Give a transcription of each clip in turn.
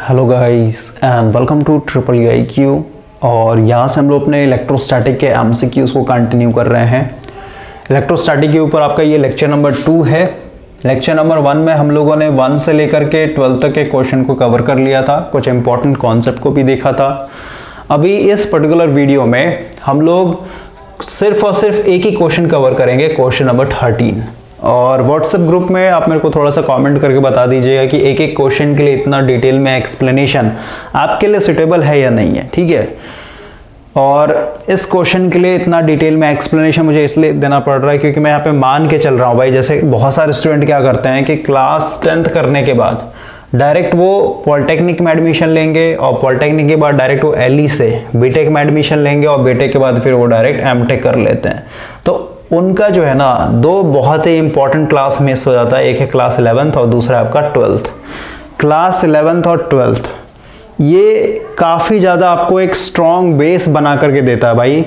Hello guys and welcome to triple IQ। और यहाँ से हम लोग अपने इलेक्ट्रोस्टैटिक के MCQs को कंटिन्यू कर रहे हैं। इलेक्ट्रोस्टैटिक के ऊपर आपका ये लेक्चर नंबर 2 है। लेक्चर नंबर 1 में हम लोगों ने 1 से लेकर के 12 तक के क्वेश्चन को कवर कर लिया था, कुछ इंपॉर्टेंट कॉन्सेप्ट को भी देखा था। अभी इस पर्टिकुलर वीडियो में हम लोग सिर्फ और सिर्फ एक ही क्वेश्चन कवर करेंगे, क्वेश्चन नंबर 13। और व्हाट्सएप ग्रुप में आप मेरे को थोड़ा सा कमेंट करके बता दीजिएगा कि एक एक क्वेश्चन के लिए इतना डिटेल में एक्सप्लेनेशन आपके लिए सुटेबल है या नहीं है, ठीक है। और इस क्वेश्चन के लिए इतना डिटेल में एक्सप्लेनेशन मुझे इसलिए देना पड़ रहा है क्योंकि मैं यहाँ पे मान के चल रहा हूँ भाई, जैसे बहुत सारे स्टूडेंट क्या करते हैं कि क्लास 10th करने के बाद डायरेक्ट वो पॉलिटेक्निक में एडमिशन लेंगे और पॉलिटेक्निक के बाद डायरेक्ट वो LE से बीटेक में एडमिशन लेंगे और बीटेक के बाद फिर वो डायरेक्ट MTech कर लेते हैं। तो उनका जो है ना, दो बहुत ही इंपॉर्टेंट क्लास मिस हो जाता है। एक है क्लास 11th और दूसरा आपका 12th। क्लास 11th और 12th ये काफ़ी ज़्यादा आपको एक स्ट्रॉन्ग बेस बना करके देता है भाई,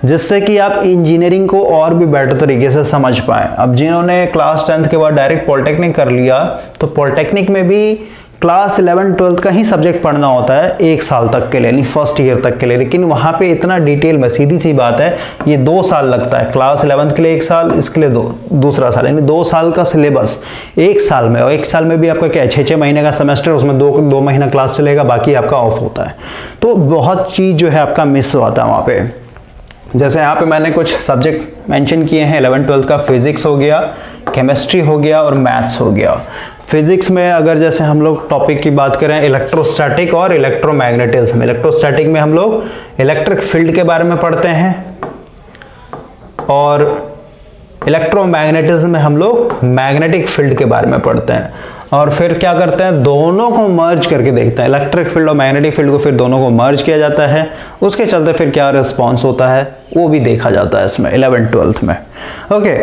जिससे कि आप इंजीनियरिंग को और भी बेटर तरीके से समझ पाएँ। अब जिन्होंने क्लास 10th के बाद डायरेक्ट पॉलिटेक्निक कर लिया, तो पॉलिटेक्निक में भी क्लास 11 12 का ही सब्जेक्ट पढ़ना होता है 1 साल तक के लिए, यानी फर्स्ट ईयर तक के लिए। लेकिन वहाँ पे इतना डिटेल में, सीधी सी बात है, ये 2 साल लगता है। क्लास 11 के लिए 1 साल, इसके लिए दूसरा साल, यानी 2 साल का सिलेबस 1 साल में। और 1 साल में भी आपका क्या है, 6 महीने का सेमेस्टर, उसमें 2 महीना क्लास चलेगा, बाकी आपका ऑफ होता है। तो बहुत चीज़ जो है आपका मिस होता है वहाँ पे। जैसे यहाँ पे मैंने कुछ सब्जेक्ट मेंशन किए हैं 11 12 का। फिजिक्स हो गया, केमिस्ट्री हो गया और मैथ्स हो गया। फिजिक्स में अगर जैसे हम लोग टॉपिक की बात करें, इलेक्ट्रोस्टैटिक और इलेक्ट्रोमैग्नेटिज्म। इलेक्ट्रोस्टैटिक में हम लोग इलेक्ट्रिक फील्ड के बारे में पढ़ते हैं और इलेक्ट्रोमैग्नेटिज्म में हम लोग मैग्नेटिक फील्ड के बारे में पढ़ते हैं। और फिर क्या करते हैं, दोनों को मर्ज करके देखते हैं। इलेक्ट्रिक फील्ड और मैग्नेटिक फील्ड को फिर दोनों को मर्ज किया जाता है, उसके चलते फिर क्या रिस्पॉन्स होता है वो भी देखा जाता है इसमें 11 12 में। ओके,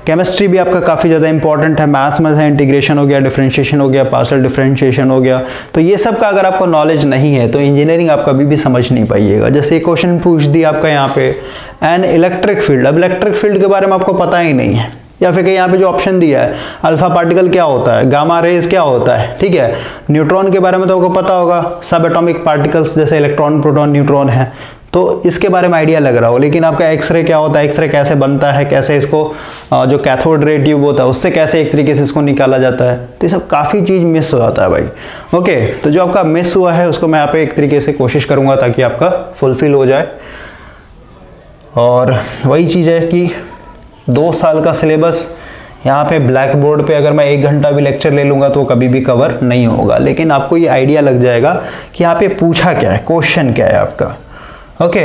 केमिस्ट्री भी आपका काफ़ी ज़्यादा इंपॉर्टेंट है। मैथ्स में है इंटीग्रेशन हो गया, डिफरेंशिएशन हो गया, पार्शियल डिफरेंशिएशन हो गया। तो ये सब का अगर आपको नॉलेज नहीं है तो इंजीनियरिंग आप कभी भी समझ नहीं पाइएगा। जैसे क्वेश्चन पूछ दिया आपका यहाँ पे, एन इलेक्ट्रिक फील्ड। अब इलेक्ट्रिक फील्ड के बारे में आपको पता ही नहीं है, या फिर यहाँ पे जो ऑप्शन दिया है, अल्फा पार्टिकल क्या होता है, गामा रेज क्या होता है, ठीक है। न्यूट्रॉन के बारे में तो आपको पता होगा, सब एटॉमिक पार्टिकल्स जैसे इलेक्ट्रॉन, प्रोटॉन, न्यूट्रॉन है, तो इसके बारे में आइडिया लग रहा हो। लेकिन आपका एक्सरे क्या होता है, एक्सरे कैसे बनता है, कैसे इसको जो कैथोड रे ट्यूब होता है उससे कैसे एक तरीके से इसको निकाला जाता है, तो ये सब काफ़ी चीज़ मिस हो जाता है भाई। ओके, तो जो आपका मिस हुआ है उसको मैं यहाँ पे एक तरीके से कोशिश करूँगा ताकि आपका फुलफिल हो जाए। और वही चीज़ है कि 2 साल का सिलेबस यहाँ पे ब्लैक बोर्ड पे अगर मैं 1 घंटा भी लेक्चर ले लूँगा तो कभी भी कवर नहीं होगा। लेकिन आपको ये आइडिया लग जाएगा कि यहाँ पे पूछा क्या है, क्वेश्चन क्या है आपका। ओके,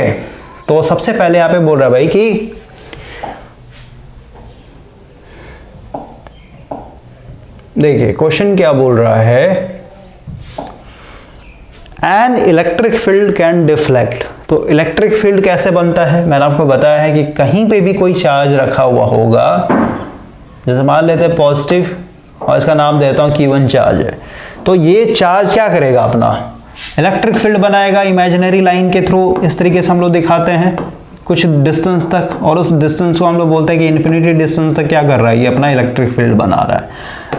तो सबसे पहले यहाँ पे बोल रहा है भाई कि देखिए क्वेश्चन क्या बोल रहा है, an electric field can deflect. तो इलेक्ट्रिक फील्ड कैसे बनता है, मैंने आपको बताया है कि कहीं पे भी कोई चार्ज रखा हुआ होगा, जैसे मान लेते हैं पॉजिटिव और इसका नाम देता हूं Q1 चार्ज है, तो ये चार्ज क्या करेगा, अपना इलेक्ट्रिक फील्ड बनाएगा इमेजिनरी लाइन के थ्रू। इस तरीके से हम लोग दिखाते हैं कुछ डिस्टेंस तक, और उस डिस्टेंस को हम लोग बोलते हैं कि इन्फिनिटी डिस्टेंस तक क्या कर रहा है, ये अपना इलेक्ट्रिक फील्ड बना रहा है,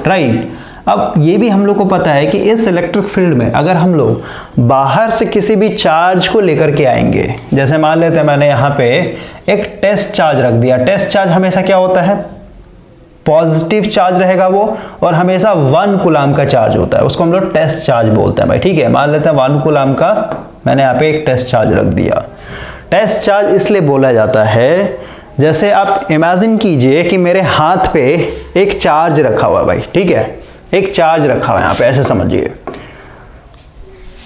राइट। अब ये भी हम लोग को पता है कि इस इलेक्ट्रिक फील्ड में अगर हम लोग बाहर से किसी भी चार्ज को लेकर के आएंगे, जैसे मान लेते हैं मैंने यहाँ पे एक टेस्ट चार्ज रख दिया। टेस्ट चार्ज हमेशा क्या होता है, पॉजिटिव चार्ज रहेगा वो, और हमेशा 1 कूलम का चार्ज होता है, उसको हम लोग टेस्ट चार्ज बोलते हैं भाई, ठीक है। मान लेते हैं 1 कूलम का मैंने यहाँ पे एक टेस्ट चार्ज रख दिया। टेस्ट चार्ज इसलिए बोला जाता है, जैसे आप इमेजिन कीजिए कि मेरे हाथ पे एक चार्ज रखा हुआ है भाई, ठीक है, एक चार्ज रखा हुआ है यहाँ पे, ऐसे समझिए।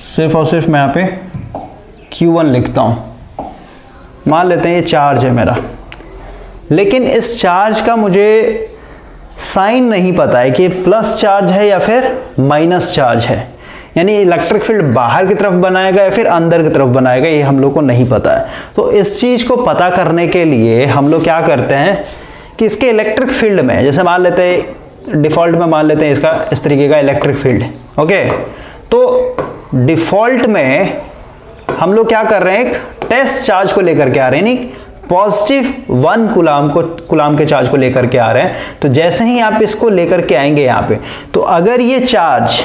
सिर्फ और सिर्फ मैं यहाँ पे Q1 लिखता हूँ, मान लेते हैं ये चार्ज है मेरा। लेकिन इस चार्ज का मुझे साइन नहीं पता है कि प्लस चार्ज है या फिर माइनस चार्ज है, यानी इलेक्ट्रिक फील्ड बाहर की तरफ बनाएगा या फिर अंदर की तरफ बनाएगा, ये हम लोग को नहीं पता है। तो इस चीज़ को पता करने के लिए हम लोग क्या करते हैं कि इसके इलेक्ट्रिक फील्ड में, जैसे मान लेते हैं डिफ़ॉल्ट में, मान लेते हैं इसका इस तरीके का इलेक्ट्रिक फील्ड, ओके। तो डिफ़ॉल्ट में हम लोग क्या कर रहे हैं, एक टेस्ट चार्ज को लेकर के आ रहे हैं, नहीं पॉजिटिव 1 कूलाम के चार्ज को लेकर के आ रहे हैं। तो जैसे ही आप इसको लेकर के आएंगे यहाँ पे, तो अगर ये चार्ज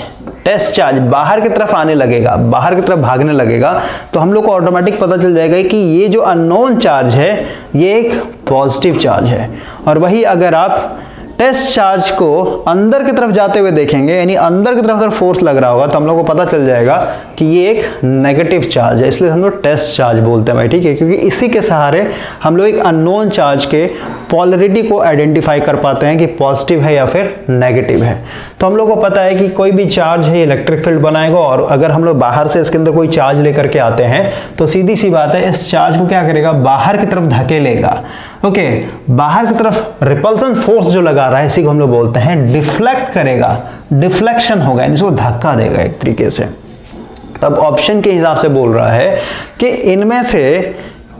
टेस्ट चार्ज बाहर की तरफ आने लगेगा, बाहर की तरफ भागने लगेगा, तो हम लोग को ऑटोमेटिक पता चल जाएगा कि ये जो अननोन चार्ज है ये एक पॉजिटिव चार्ज है। और वही अगर आप टेस्ट चार्ज को अंदर की तरफ जाते हुए देखेंगे, यानी अंदर की तरफ अगर फोर्स लग रहा होगा, तो हम लोग को पता चल जाएगा कि ये एक नेगेटिव चार्ज है। इसलिए हम लोग टेस्ट चार्ज बोलते हैं भाई, ठीक है, क्योंकि इसी के सहारे हम लोग एक अननोन चार्ज के पॉलरिटी को आइडेंटिफाई कर पाते हैं कि पॉजिटिव है या फिर नेगेटिव है। तो हम लोग को पता है कि कोई भी चार्ज है इलेक्ट्रिक फील्ड बनाएगा, और अगर हम लोग बाहर से इसके अंदर कोई चार्ज लेकर के आते हैं तो सीधी सी बात है, इस चार्ज को क्या करेगा, बाहर की तरफ धकेलेगा। ओके, बाहर की तरफ रिपल्सन फोर्स जो लगा रहा है इसी को हम लोग बोलते हैं डिफ्लेक्ट करेगा, डिफ्लेक्शन होगा, यानी इसको धक्का देगा एक तरीके से। तब ऑप्शन के हिसाब से बोल रहा है कि इनमें से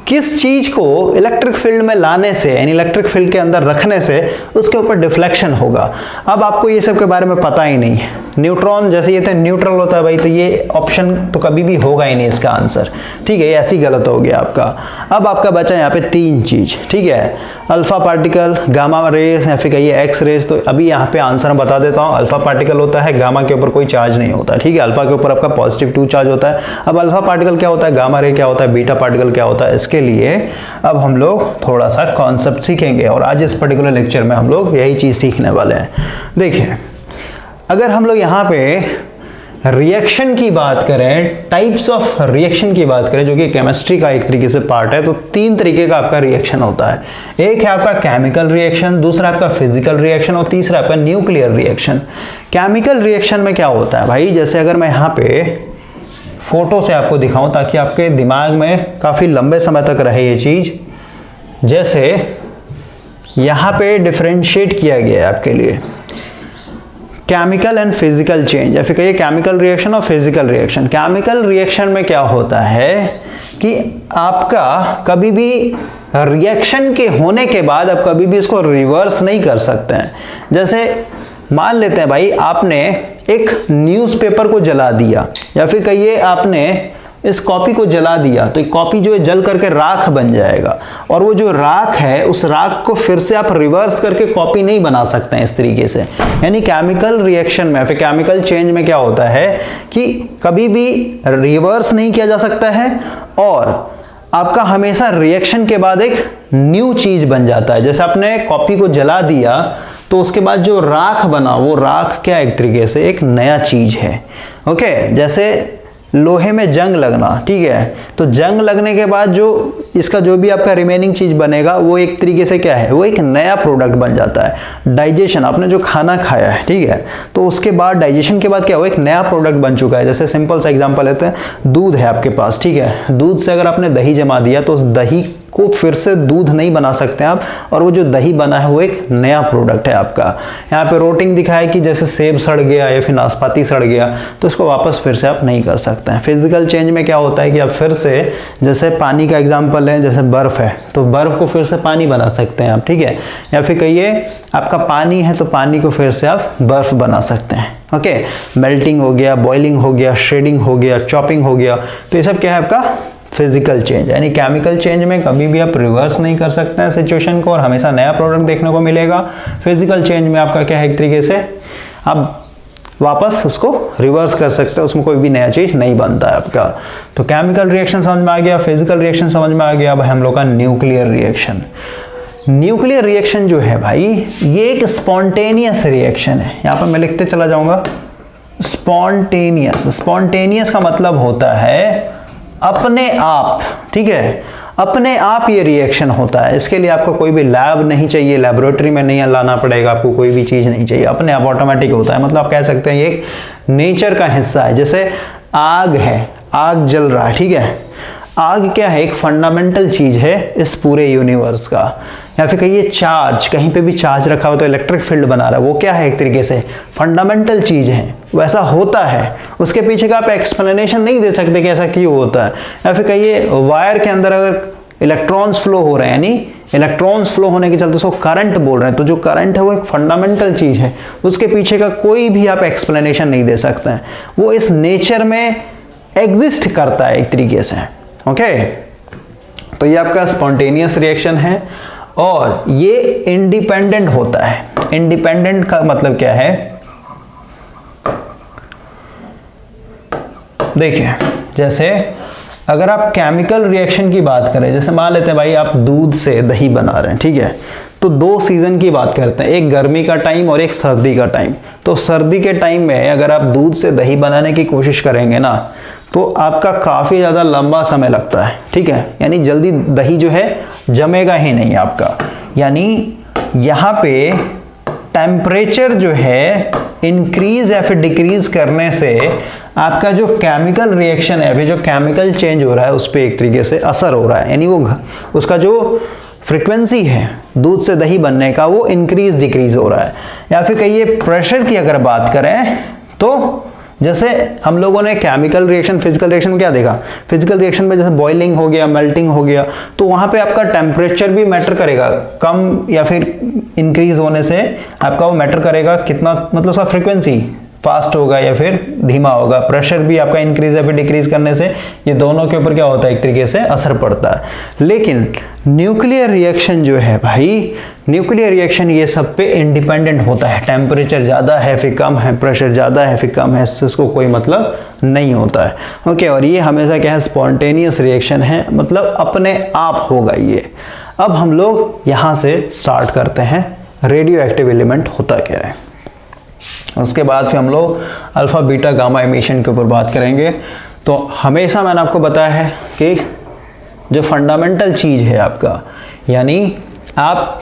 किस चीज को इलेक्ट्रिक फील्ड में लाने से, यानी इलेक्ट्रिक फील्ड के अंदर रखने से उसके ऊपर डिफ्लेक्शन होगा। अब आपको ये सब के बारे में पता ही नहीं है। न्यूट्रॉन जैसे ये तो न्यूट्रल होता है भाई, तो ये ऑप्शन तो कभी भी होगा ही नहीं इसका आंसर, ठीक है, ये ऐसी गलत हो गया आपका। अब आपका बचा यहाँ पे 3 चीज, ठीक है, अल्फा पार्टिकल, गामा रेस या फिर कहिए एक्स रेस। तो अभी यहाँ पे आंसर मैं बता देता हूँ। अल्फा पार्टिकल होता है, गामा के ऊपर कोई चार्ज नहीं होता, ठीक है, अल्फा के ऊपर आपका पॉजिटिव 2 चार्ज होता है। अब अल्फा पार्टिकल क्या होता है, गामा रे क्या होता है, बीटा पार्टिकल क्या होता है, इसके लिए अब हम लोग थोड़ा सा कॉन्सेप्ट सीखेंगे, और आज इस पर्टिकुलर लेक्चर में हम लोग यही चीज सीखने वाले हैं। देखिए, अगर हम लोग यहाँ पे रिएक्शन की बात करें, टाइप्स ऑफ रिएक्शन की बात करें, जो कि केमिस्ट्री का एक तरीके से पार्ट है, तो 3 तरीके का आपका रिएक्शन होता है। एक है आपका केमिकल रिएक्शन, दूसरा आपका फिजिकल रिएक्शन, और तीसरा आपका न्यूक्लियर रिएक्शन। केमिकल रिएक्शन में क्या होता है भाई, जैसे अगर मैं यहाँ पे फोटो से आपको दिखाऊं ताकि आपके दिमाग में काफी लंबे समय तक रहे ये चीज, जैसे यहाँ पे डिफरेंशिएट किया गया है आपके लिए केमिकल एंड फिजिकल चेंज, या फिर कहिए केमिकल रिएक्शन और फिजिकल रिएक्शन। केमिकल रिएक्शन में क्या होता है कि आपका कभी भी रिएक्शन के होने के बाद आप कभी भी इसको रिवर्स नहीं कर सकते हैं। जैसे मान लेते हैं भाई, आपने एक न्यूज़पेपर को जला दिया, या फिर कहिए आपने इस कॉपी को जला दिया, तो एक कॉपी जो है जल करके राख बन जाएगा, और वो जो राख है उस राख को फिर से आप रिवर्स करके कॉपी नहीं बना सकते हैं इस तरीके से। यानी केमिकल रिएक्शन में, फिर केमिकल चेंज में क्या होता है कि कभी भी रिवर्स नहीं किया जा सकता है, और आपका हमेशा रिएक्शन के बाद एक न्यू चीज बन जाता है। जैसे आपने कॉपी को जला दिया, तो उसके बाद जो राख बना, वो राख क्या एक तरीके से एक नया चीज है। ओके, जैसे लोहे में जंग लगना, ठीक है, तो जंग लगने के बाद जो इसका जो भी आपका रिमेनिंग चीज बनेगा वो एक तरीके से क्या है, वो एक नया प्रोडक्ट बन जाता है। डाइजेशन, आपने जो खाना खाया है, ठीक है, तो उसके बाद डाइजेशन के बाद क्या हो, एक नया प्रोडक्ट बन चुका है। जैसे सिंपल सा एग्जांपल लेते हैं, दूध है आपके पास, ठीक है, दूध से अगर आपने दही जमा दिया तो उस दही को फिर से दूध नहीं बना सकते आप, और वो जो दही बना है वो एक नया प्रोडक्ट है आपका। यहाँ पे रोटिंग दिखाया कि जैसे सेब सड़ गया या फिर नाशपाती सड़ गया, तो इसको वापस फिर से आप नहीं कर सकते हैं। फिजिकल चेंज में क्या होता है कि आप फिर से, जैसे पानी का एग्जांपल है, जैसे बर्फ है, तो बर्फ को फिर से पानी बना सकते हैं आप, ठीक है, या फिर कहिए आपका पानी है तो पानी को फिर से आप बर्फ बना सकते हैं। ओके, मेल्टिंग हो गया, बॉइलिंग हो गया, शेडिंग हो गया, चॉपिंग हो गया, तो ये सब क्या है आपका फिजिकल चेंज। यानी केमिकल चेंज में कभी भी आप रिवर्स नहीं कर सकते हैं सिचुएशन को, और हमेशा नया प्रोडक्ट देखने को मिलेगा। फिजिकल चेंज में आपका क्या है, एक तरीके से आप वापस उसको रिवर्स कर सकते हैं, उसमें कोई भी नया चीज नहीं बनता है आपका। तो केमिकल रिएक्शन समझ में आ गया, फिजिकल रिएक्शन समझ में आ गया। अब हम लोग का न्यूक्लियर रिएक्शन। न्यूक्लियर रिएक्शन जो है भाई, ये एक स्पॉन्टेनियस रिएक्शन है। यहाँ पर मैं लिखते चला जाऊंगा, स्पॉन्टेनियस। स्पॉन्टेनियस का मतलब होता है अपने आप, ठीक है, अपने आप ये रिएक्शन होता है। इसके लिए आपको कोई भी लैब नहीं चाहिए, लेबोरेटरी में नहीं लाना पड़ेगा, आपको कोई भी चीज नहीं चाहिए, अपने आप ऑटोमेटिक होता है। मतलब आप कह सकते हैं ये एक नेचर का हिस्सा है। जैसे आग है, आग जल रहा है, ठीक है, आग क्या है, एक फंडामेंटल चीज है इस पूरे यूनिवर्स का। या फिर कहिए चार्ज, कहीं पे भी चार्ज रखा हो तो इलेक्ट्रिक फील्ड बना रहा है, वो क्या है, एक तरीके से फंडामेंटल चीज है, वैसा होता है। उसके पीछे का आप एक्सप्लेनेशन नहीं दे सकते कि ऐसा क्यों होता है। या फिर कहिए वायर के अंदर अगर इलेक्ट्रॉन्स फ्लो हो रहे हैं, यानी इलेक्ट्रॉन्स फ्लो होने के चलते उसको करंट बोल रहे हैं, तो जो करंट है वो एक फंडामेंटल चीज है, उसके पीछे का कोई भी आप एक्सप्लेनेशन नहीं दे सकते हैं। वो इस नेचर में एग्जिस्ट करता है एक तरीके से। ओके, तो ये आपका स्पॉन्टेनियस रिएक्शन है और ये इंडिपेंडेंट होता है। इंडिपेंडेंट का मतलब क्या है, देखिए जैसे अगर आप केमिकल रिएक्शन की बात करें, जैसे मान लेते हैं भाई आप दूध से दही बना रहे हैं, ठीक है, तो दो सीजन की बात करते हैं, एक गर्मी का टाइम और एक सर्दी का टाइम। तो सर्दी के टाइम में अगर आप दूध से दही बनाने की कोशिश करेंगे ना, तो आपका काफ़ी ज़्यादा लंबा समय लगता है, ठीक है, यानी जल्दी दही जो है जमेगा ही नहीं आपका। यानी यहाँ पे टेम्परेचर जो है इंक्रीज या फिर डिक्रीज करने से आपका जो केमिकल रिएक्शन है, फिर जो केमिकल चेंज हो रहा है उस पर एक तरीके से असर हो रहा है, यानी वो उसका जो फ्रीक्वेंसी है दूध से दही बनने का वो इंक्रीज डिक्रीज हो रहा है। या फिर कहिए प्रेशर की अगर बात करें तो जैसे हम लोगों ने केमिकल रिएक्शन, फिजिकल रिएक्शन में क्या देखा, फिजिकल रिएक्शन में जैसे बॉइलिंग हो गया, मेल्टिंग हो गया, तो वहाँ पे आपका टेम्परेचर भी मैटर करेगा, कम या फिर इंक्रीज होने से आपका वो मैटर करेगा कितना, मतलब उसका फ्रीक्वेंसी फास्ट होगा या फिर धीमा होगा। प्रेशर भी आपका इंक्रीज या फिर डिक्रीज करने से ये दोनों के ऊपर क्या होता है, एक तरीके से असर पड़ता है। लेकिन न्यूक्लियर रिएक्शन जो है भाई, न्यूक्लियर रिएक्शन ये सब पे इंडिपेंडेंट होता है, टेम्परेचर ज़्यादा है फिर कम है, प्रेशर ज़्यादा है फिर कम है, इसको कोई मतलब नहीं होता है। ओके, और ये हमेशा क्या है, स्पॉन्टेनियस रिएक्शन है, मतलब अपने आप होगा ये। अब हम लोग यहाँ से स्टार्ट करते हैं, रेडियो एक्टिव एलिमेंट होता क्या है, उसके बाद फिर हम लोग अल्फा बीटा गामा एमिशन के ऊपर बात करेंगे। तो हमेशा मैंने आपको बताया है कि जो फंडामेंटल चीज़ है आपका, यानी आप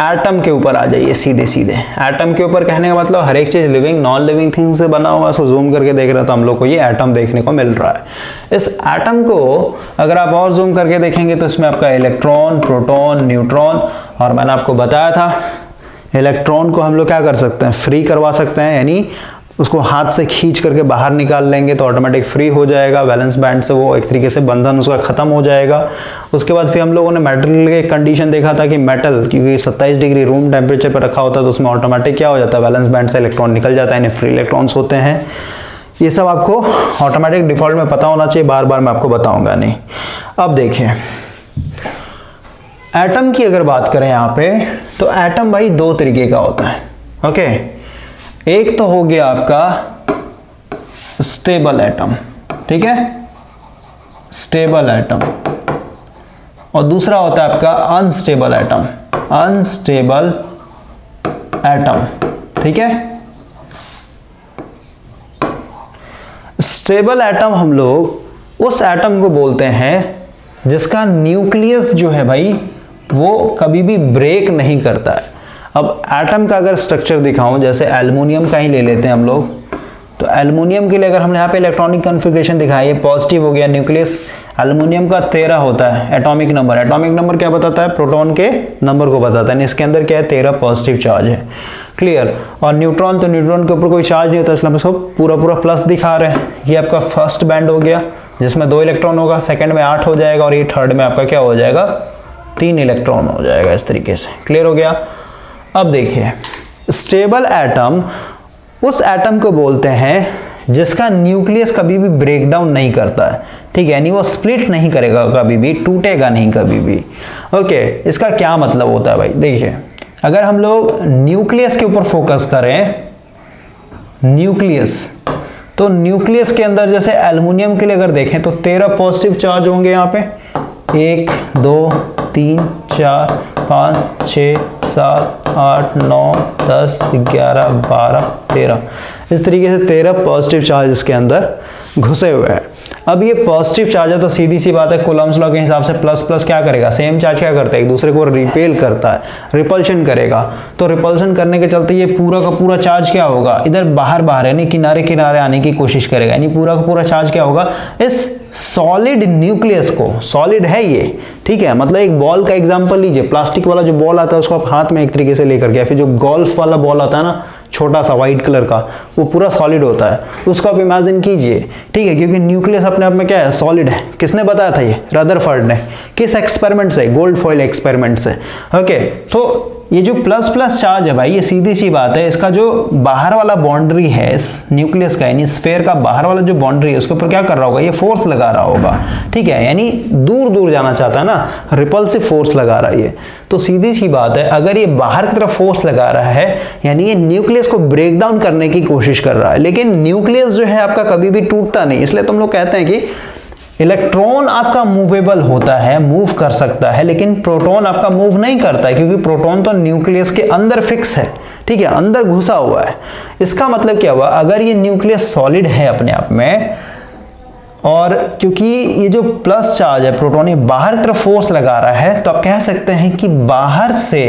एटम के ऊपर आ जाइए सीधे सीधे। एटम के ऊपर कहने का मतलब हर एक चीज़ लिविंग नॉन लिविंग थिंग से बना हुआ, उसको जूम करके देख रहे हो तो हम लोग को ये एटम देखने को मिल रहा है। इस एटम को अगर आप और जूम करके देखेंगे तो इसमें आपका इलेक्ट्रॉन, प्रोटॉन, न्यूट्रॉन, और मैंने आपको बताया था इलेक्ट्रॉन को हम लोग क्या कर सकते हैं, फ्री करवा सकते हैं, यानी उसको हाथ से खींच करके बाहर निकाल लेंगे तो ऑटोमेटिक फ्री हो जाएगा वैलेंस बैंड से, वो एक तरीके से बंधन उसका खत्म हो जाएगा। उसके बाद फिर हम लोगों ने मेटल के कंडीशन देखा था कि मेटल क्योंकि 27 डिग्री रूम टेम्परेचर पर रखा होता है तो उसमें ऑटोमेटिक क्या हो जाता है, वैलेंस बैंड से इलेक्ट्रॉन निकल जाता है, यानी फ्री इलेक्ट्रॉन्स होते हैं। ये सब आपको ऑटोमेटिक डिफॉल्ट में पता होना चाहिए, बार बार मैं आपको बताऊंगा नहीं। अब देखिए एटम की अगर बात करें यहाँ पे, तो एटम भाई दो तरीके का होता है। ओके, एक तो हो गया आपका स्टेबल एटम, ठीक है, स्टेबल एटम, और दूसरा होता है आपका अनस्टेबल एटम, अनस्टेबल एटम, ठीक है। स्टेबल एटम हम लोग उस एटम को बोलते हैं जिसका न्यूक्लियस जो है भाई वो कभी भी ब्रेक नहीं करता है। अब एटम का अगर स्ट्रक्चर दिखाऊं, जैसे एल्युमिनियम का ही ले लेते हैं हम लोग, तो एल्युमिनियम के लिए अगर हमने यहाँ पे इलेक्ट्रॉनिक कॉन्फ़िगरेशन दिखाई है, पॉजिटिव हो गया न्यूक्लियस, एल्युमिनियम का 13 होता है एटॉमिक नंबर। एटॉमिक नंबर क्या बताता है, प्रोटॉन के नंबर को बताता है, इसके अंदर क्या है 13 पॉजिटिव चार्ज है, क्लियर। और न्यूट्रॉन, तो न्यूट्रॉन के ऊपर कोई चार्ज नहीं होता, इसलिए हम इसको पूरा पूरा प्लस दिखा रहे हैं। ये आपका फर्स्ट बैंड हो गया जिसमें 2 इलेक्ट्रॉन होगा, सेकंड में 8 हो जाएगा, और ये थर्ड में आपका क्या हो जाएगा, 3 इलेक्ट्रॉन हो जाएगा, इस तरीके से, क्लियर हो गया। अब देखिए स्टेबल एटम उस एटम को बोलते हैं जिसका न्यूक्लियस कभी भी ब्रेक डाउन नहीं करता है, ठीक है, यानी वो स्प्लिट नहीं करेगा कभी भी, टूटेगा नहीं कभी भी। ओके, इसका क्या मतलब होता है भाई, देखिए अगर हम लोग न्यूक्लियस के ऊपर फोकस करें, न्यूक्लियस, तो न्यूक्लियस के अंदर जैसे एल्युमिनियम के लिए अगर देखें तो 13 पॉजिटिव चार्ज होंगे यहाँ पे, 1 2 3 4 5 6 7 8 9 10 11 12 13, इस तरीके से 13 पॉजिटिव चार्ज इसके अंदर घुसे हुए हैं। अब ये पॉजिटिव चार्ज है तो सीधी सी बात है, कूलम्स लॉ के हिसाब से प्लस प्लस क्या करेगा, सेम चार्ज क्या करता है, एक दूसरे को रिपेल करता है, रिपल्शन करेगा। तो रिपल्शन करने के चलते ये पूरा का पूरा चार्ज क्या होगा, इधर बाहर बाहर यानी किनारे किनारे आने की कोशिश करेगा, यानी पूरा का पूरा चार्ज क्या होगा, इस सॉलिड न्यूक्लियस को, सॉलिड है ये, ठीक है, मतलब एक बॉल का एग्जांपल लीजिए, प्लास्टिक वाला जो बॉल आता है उसको आप हाथ में एक तरीके से लेकर के, फिर जो गोल्फ वाला बॉल आता है ना छोटा सा व्हाइट कलर का, वो पूरा सॉलिड होता है, उसको आप इमेजिन कीजिए, ठीक है, क्योंकि न्यूक्लियस अपने आप में क्या है, सॉलिड है। किसने बताया था ये, रदरफोर्ड ने, किस एक्सपेरिमेंट से, गोल्ड फॉइल एक्सपेरिमेंट से। ओके, तो ये जो प्लस प्लस चार्ज है भाई, ये सीधी सी बात है, इसका जो बाहर वाला बाउंड्री है इस न्यूक्लियस का, यानी स्फीयर का बाहर वाला जो बाउंड्री है उसके ऊपर क्या कर रहा होगा, ये फोर्स लगा रहा होगा, ठीक है, यानी दूर दूर जाना चाहता है ना, रिपल्सिव फोर्स लगा रहा है ये। तो सीधी सी बात है, अगर ये बाहर की तरफ फोर्स लगा रहा है यानी ये न्यूक्लियस को ब्रेक डाउन करने की कोशिश कर रहा है, लेकिन न्यूक्लियस जो है आपका कभी भी टूटता नहीं। इसलिए तुम लोग कहते हैं कि इलेक्ट्रॉन आपका मूवेबल होता है, मूव कर सकता है, लेकिन प्रोटॉन आपका मूव नहीं करता है, क्योंकि प्रोटॉन तो न्यूक्लियस के अंदर फिक्स है, ठीक है, अंदर घुसा हुआ है। इसका मतलब क्या हुआ, अगर ये न्यूक्लियस सॉलिड है अपने आप में, और क्योंकि ये जो प्लस चार्ज है प्रोटॉन ये बाहर की तरफ फोर्स लगा रहा है, तो आप कह सकते हैं कि बाहर से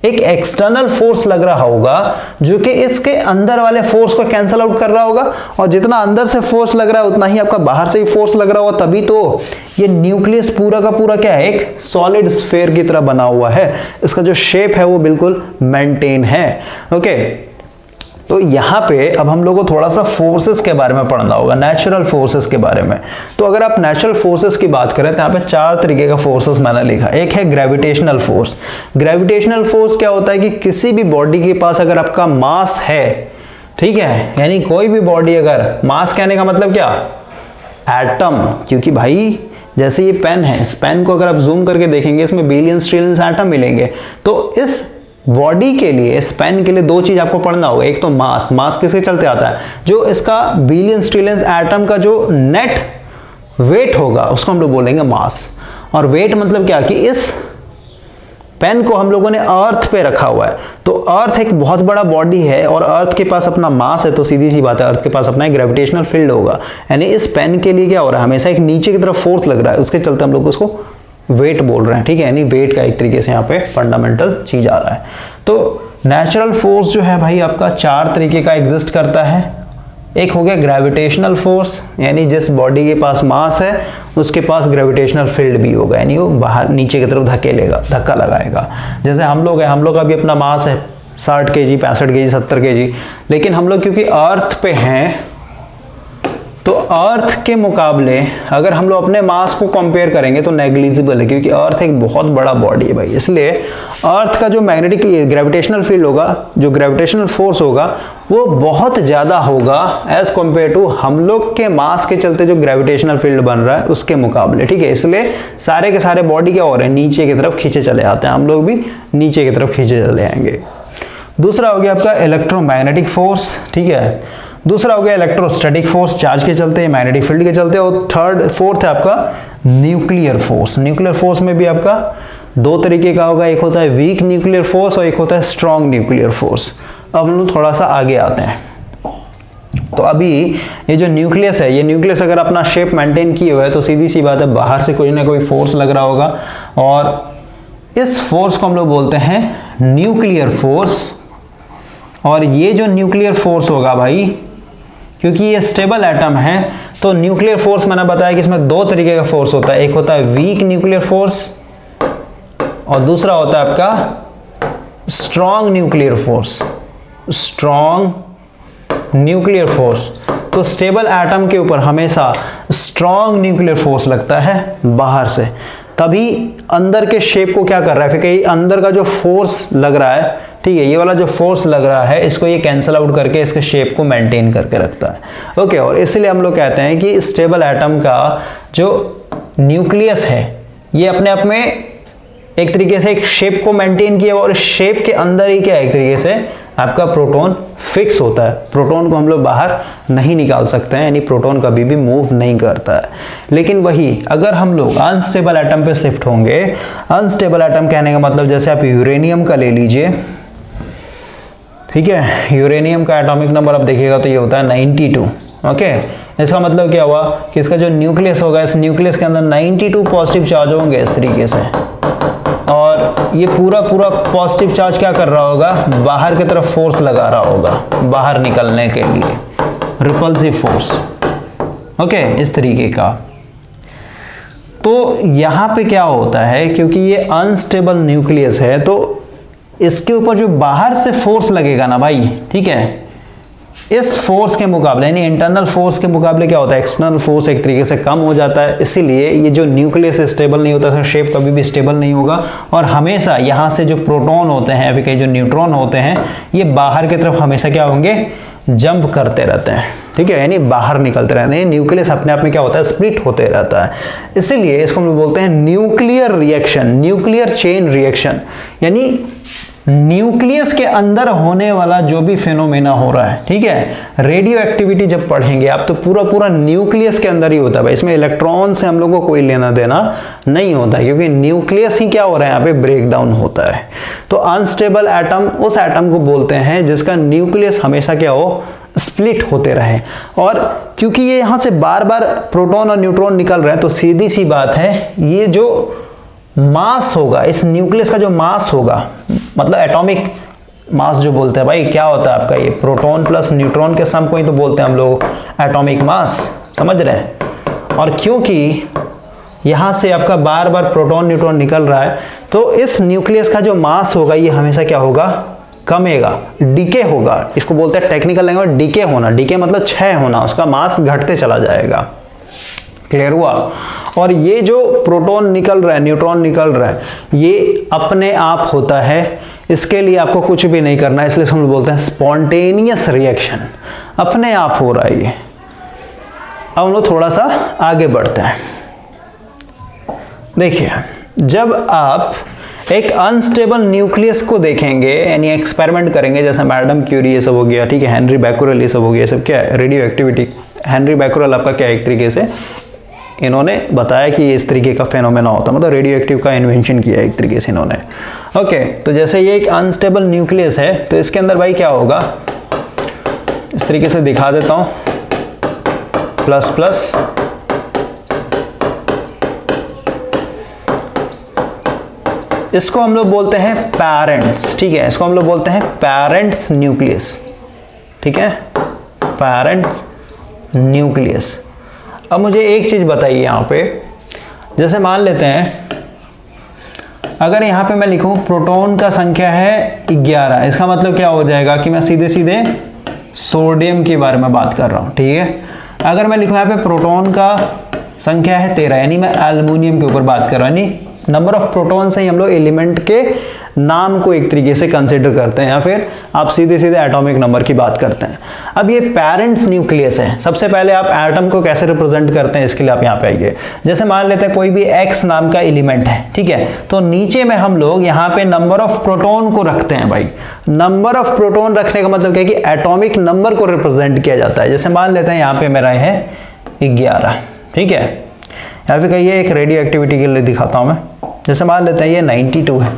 एक एक्सटर्नल फोर्स लग रहा होगा जो कि इसके अंदर वाले फोर्स को कैंसल आउट कर रहा होगा, और जितना अंदर से फोर्स लग रहा है उतना ही आपका बाहर से भी फोर्स लग रहा होगा, तभी तो ये न्यूक्लियस पूरा का पूरा क्या है, एक सॉलिड स्फीयर की तरह बना हुआ है। इसका जो शेप है वो बिल्कुल मेंटेन है। ओके, तो यहाँ पे अब हम लोगों को थोड़ा सा फोर्सेस के बारे में पढ़ना होगा, नेचुरल फोर्सेस के बारे में। तो अगर आप नेचुरल फोर्सेस की बात करें तो यहाँ पे 4 तरीके का फोर्सेस मैंने लिखा। एक है ग्रेविटेशनल फोर्स। ग्रेविटेशनल फोर्स क्या होता है कि किसी भी बॉडी के पास अगर आपका मास है, ठीक है, यानी कोई भी बॉडी, अगर मास कहने का मतलब क्या, एटम, क्योंकि भाई जैसे ये पेन है, इस पेन को अगर आप जूम करके देखेंगे इसमें बिलियंस ट्रिलियंस एटम मिलेंगे। तो इस बॉडी के लिए, इस पेन के लिए 2 चीज आपको पढ़ना होगा। एक तो मास, मास किसके चलते आता है, जो इसका बिलियंस ट्रिलियंस एटम का जो नेट वेट होगा उसको हम लोग बोलेंगे मास। और वेट मतलब क्या कि इस पेन को हम लोगों ने अर्थ पे रखा हुआ है, तो अर्थ एक बहुत बड़ा बॉडी है और अर्थ के पास अपना मास है, तो सीधी सी बात है अर्थ के पास अपना एक ग्रेविटेशनल फील्ड होगा। यानी इस पेन के लिए क्या हो रहा है, हमेशा एक नीचे की तरफ फोर्स लग रहा है, उसके चलते हम लोग उसको वेट बोल रहे हैं, ठीक है, यानी वेट का एक तरीके से यहाँ पे फंडामेंटल चीज आ रहा है। तो नेचुरल फोर्स जो है भाई आपका 4 तरीके का एग्जिस्ट करता है। एक हो गया ग्रेविटेशनल फोर्स, यानी जिस बॉडी के पास मास है उसके पास ग्रेविटेशनल फील्ड भी होगा, यानी वो बाहर नीचे की तरफ धकेलेगा, धक्का लगाएगा। जैसे हम लोग हैं, हम लोग का भी अपना मास है 60 kg, 65 kg, 70 kg, लेकिन हम लोग क्योंकि अर्थ पे हैं तो अर्थ के मुकाबले अगर हम लोग अपने मास को कंपेयर करेंगे तो नेग्लिजिबल है, क्योंकि अर्थ एक बहुत बड़ा बॉडी है भाई। इसलिए अर्थ का जो मैग्नेटिक ग्रेविटेशनल फील्ड होगा, जो ग्रेविटेशनल फोर्स होगा, वो बहुत ज़्यादा होगा एज कंपेयर टू हम लोग के मास के चलते जो ग्रेविटेशनल फील्ड बन रहा है उसके मुकाबले, ठीक है। इसलिए सारे के सारे बॉडी क्या हो रहे हैं, नीचे की तरफ खींचे चले आते हैं, हम लोग भी नीचे की तरफ खींचे चले आएंगे। दूसरा हो गया आपका इलेक्ट्रोमैग्नेटिक फोर्स, ठीक है। दूसरा हो गया इलेक्ट्रोस्टैटिक फोर्स, चार्ज के चलते, मैग्नेटिक फील्ड के चलते। और फोर्थ है आपका न्यूक्लियर फोर्स। न्यूक्लियर फोर्स में भी आपका 2 तरीके का होगा, एक होता है वीक न्यूक्लियर फोर्स और एक होता है स्ट्रॉन्ग न्यूक्लियर फोर्स। अब हम लोग थोड़ा सा आगे आते हैं। तो अभी ये जो न्यूक्लियस है, ये न्यूक्लियस अगर अपना शेप मेंटेन किए हुए है तो सीधी सी बात है बाहर से कोई ना कोई फोर्स लग रहा होगा, और इस फोर्स को हम लोग बोलते हैं न्यूक्लियर फोर्स। और ये जो न्यूक्लियर फोर्स होगा भाई, क्योंकि ये स्टेबल एटम है, तो न्यूक्लियर फोर्स मैंने बताया कि इसमें 2 तरीके का फोर्स होता है। एक होता है वीक न्यूक्लियर फोर्स और दूसरा होता है आपका strong nuclear force. Strong nuclear force, तो स्टेबल एटम के ऊपर हमेशा स्ट्रॉन्ग न्यूक्लियर फोर्स लगता है बाहर से, तभी अंदर के शेप को क्या कर रहा है, फिर कहीं अंदर का जो फोर्स लग रहा है, ठीक है, ये वाला जो फोर्स लग रहा है इसको ये कैंसिल आउट करके इसके शेप को मेंटेन करके रखता है। ओके, और इसलिए हम लोग कहते हैं कि स्टेबल एटम का जो न्यूक्लियस है ये अपने आप में एक तरीके से एक शेप को मेंटेन किया, और शेप के अंदर ही क्या है, एक तरीके से आपका प्रोटॉन फिक्स होता है। प्रोटॉन को हम लोग बाहर नहीं निकाल सकते हैं, यानी प्रोटॉन कभी भी मूव नहीं करता है। लेकिन वही अगर हम लोग अनस्टेबल एटम पे शिफ्ट होंगे, अनस्टेबल एटम कहने का मतलब जैसे आप यूरेनियम का ले लीजिए, ठीक है, यूरेनियम का एटॉमिक नंबर आप देखिएगा तो ये होता है 92। ओके, इसका मतलब क्या हुआ कि इसका जो न्यूक्लियस होगा, इस न्यूक्लियस के अंदर 92 पॉजिटिव चार्ज होंगे इस तरीके से, और ये पूरा पॉजिटिव चार्ज क्या कर रहा होगा, बाहर की तरफ फोर्स लगा रहा होगा बाहर निकलने के लिए, रिपल्सिव फोर्स। ओके, इस तरीके का। तो यहाँ पे क्या होता है, क्योंकि ये अनस्टेबल न्यूक्लियस है तो इसके ऊपर जो बाहर से फोर्स लगेगा ना भाई, ठीक है, इस फोर्स के मुकाबले यानी इंटरनल फोर्स के मुकाबले क्या होता है, एक्सटर्नल फोर्स एक तरीके से कम हो जाता है। इसीलिए ये जो न्यूक्लियस स्टेबल नहीं होता, शेप कभी भी स्टेबल नहीं होगा और हमेशा यहाँ से जो प्रोटॉन होते हैं अभी के जो न्यूट्रॉन होते हैं ये बाहर की तरफ हमेशा क्या होंगे, जंप करते रहते हैं, ठीक है, यानी बाहर निकलते रहते हैं। न्यूक्लियस अपने आप में क्या होता है, स्प्लिट होते रहता है। इसीलिए इसको हम बोलते हैं nuclear reaction, nuclear chain reaction, यानी न्यूक्लियस के अंदर होने वाला जो भी फेनोमेना हो रहा है, ठीक है। रेडियो एक्टिविटी जब पढ़ेंगे आप तो पूरा पूरा न्यूक्लियस के अंदर ही होता है भाई, इसमें इलेक्ट्रॉन से हम लोग को कोई लेना देना नहीं होता है, क्योंकि न्यूक्लियस ही क्या हो रहा है, यहाँ पे ब्रेक डाउन होता है। तो अनस्टेबल एटम उस एटम को बोलते हैं जिसका न्यूक्लियस हमेशा क्या हो, स्प्लिट होते रहे। और क्योंकि ये यहाँ से बार बार प्रोटॉन और न्यूट्रॉन निकल रहे हैं तो सीधी सी बात है, ये जो मास होगा इस न्यूक्लियस का, जो मास होगा मतलब एटॉमिक मास जो बोलते हैं भाई, क्या होता है आपका ये प्रोटॉन प्लस न्यूट्रॉन के सम को ही तो बोलते हैं हम लोग एटॉमिक मास, समझ रहे हैं। और क्योंकि यहाँ से आपका बार बार प्रोटॉन न्यूट्रॉन निकल रहा है तो इस न्यूक्लियस का जो मास होगा ये हमेशा क्या होगा, कमेगा, डीके होगा। इसको बोलते हैं टेक्निकल लैंग्वेज डीके होना, डीके मतलब क्षय होना, उसका मास घटते चला जाएगा। क्लियर हुआ। और ये जो प्रोटॉन निकल रहा है, न्यूट्रॉन निकल रहा है, ये अपने आप होता है, इसके लिए आपको कुछ भी नहीं करना है, इसलिए हम बोलते हैं स्पॉन्टेनियस रिएक्शन, अपने आप हो रहा है ये। अब हम लोग थोड़ा सा आगे बढ़ते हैं। देखिए, जब आप एक अनस्टेबल न्यूक्लियस को देखेंगे यानी एक्सपेरिमेंट करेंगे, जैसे मैडम क्यूरी ये सब हो गया, ठीक है, हेनरी बैकुरेल ये सब हो गया, ये सब क्या है, रेडियो एक्टिविटी। हेनरी बैकुरेल आपका क्या है, एक तरीके से इन्होंने बताया कि इस तरीके का फेनोमेना होता है, मतलब रेडियो एक्टिव का इन्वेंशन किया है एक तरीके से इन्होंने। ओके, तो जैसे ये एक अनस्टेबल न्यूक्लियस है तो इसके अंदर भाई क्या होगा, इस तरीके से दिखा देता हूं, प्लस प्लस, इसको हम लोग बोलते हैं पेरेंट्स, ठीक है, इसको हम लोग बोलते हैं पेरेंट्स न्यूक्लियस, ठीक है, पेरेंट्स न्यूक्लियस। अब मुझे एक चीज बताइए यहाँ पे, जैसे मान लेते हैं अगर यहाँ पे मैं लिखूँ प्रोटॉन का संख्या है 11, इसका मतलब क्या हो जाएगा कि मैं सीधे सीधे सोडियम के बारे में बात कर रहा हूँ, ठीक है। अगर मैं लिखूँ यहाँ पे प्रोटॉन का संख्या है 13, यानी मैं एल्युमिनियम के ऊपर बात कर रहा हूँ, यानी नंबर ऑफ प्रोटॉन से ही हम लोग एलिमेंट के नाम को एक तरीके से कंसिडर करते हैं, या फिर आप सीधे सीधे एटॉमिक नंबर की बात करते हैं। अब ये पेरेंट्स न्यूक्लियस है, सबसे पहले आप एटम को कैसे रिप्रेजेंट करते हैं इसके लिए आप यहाँ पे आइए। जैसे मान लेते हैं कोई भी एक्स नाम का एलिमेंट है, ठीक है, तो नीचे में हम लोग यहाँ पे नंबर ऑफ प्रोटॉन को रखते हैं भाई। नंबर ऑफ प्रोटॉन रखने का मतलब क्या है कि एटॉमिक नंबर को रिप्रेजेंट किया जाता है। जैसे मान लेते हैं यहाँ पे मेरा है 11, ठीक है, यहाँ पे कहिए एक रेडियो एक्टिविटी के लिए दिखाता हूँ मैं। जैसे मान लेते हैं ये 92 है,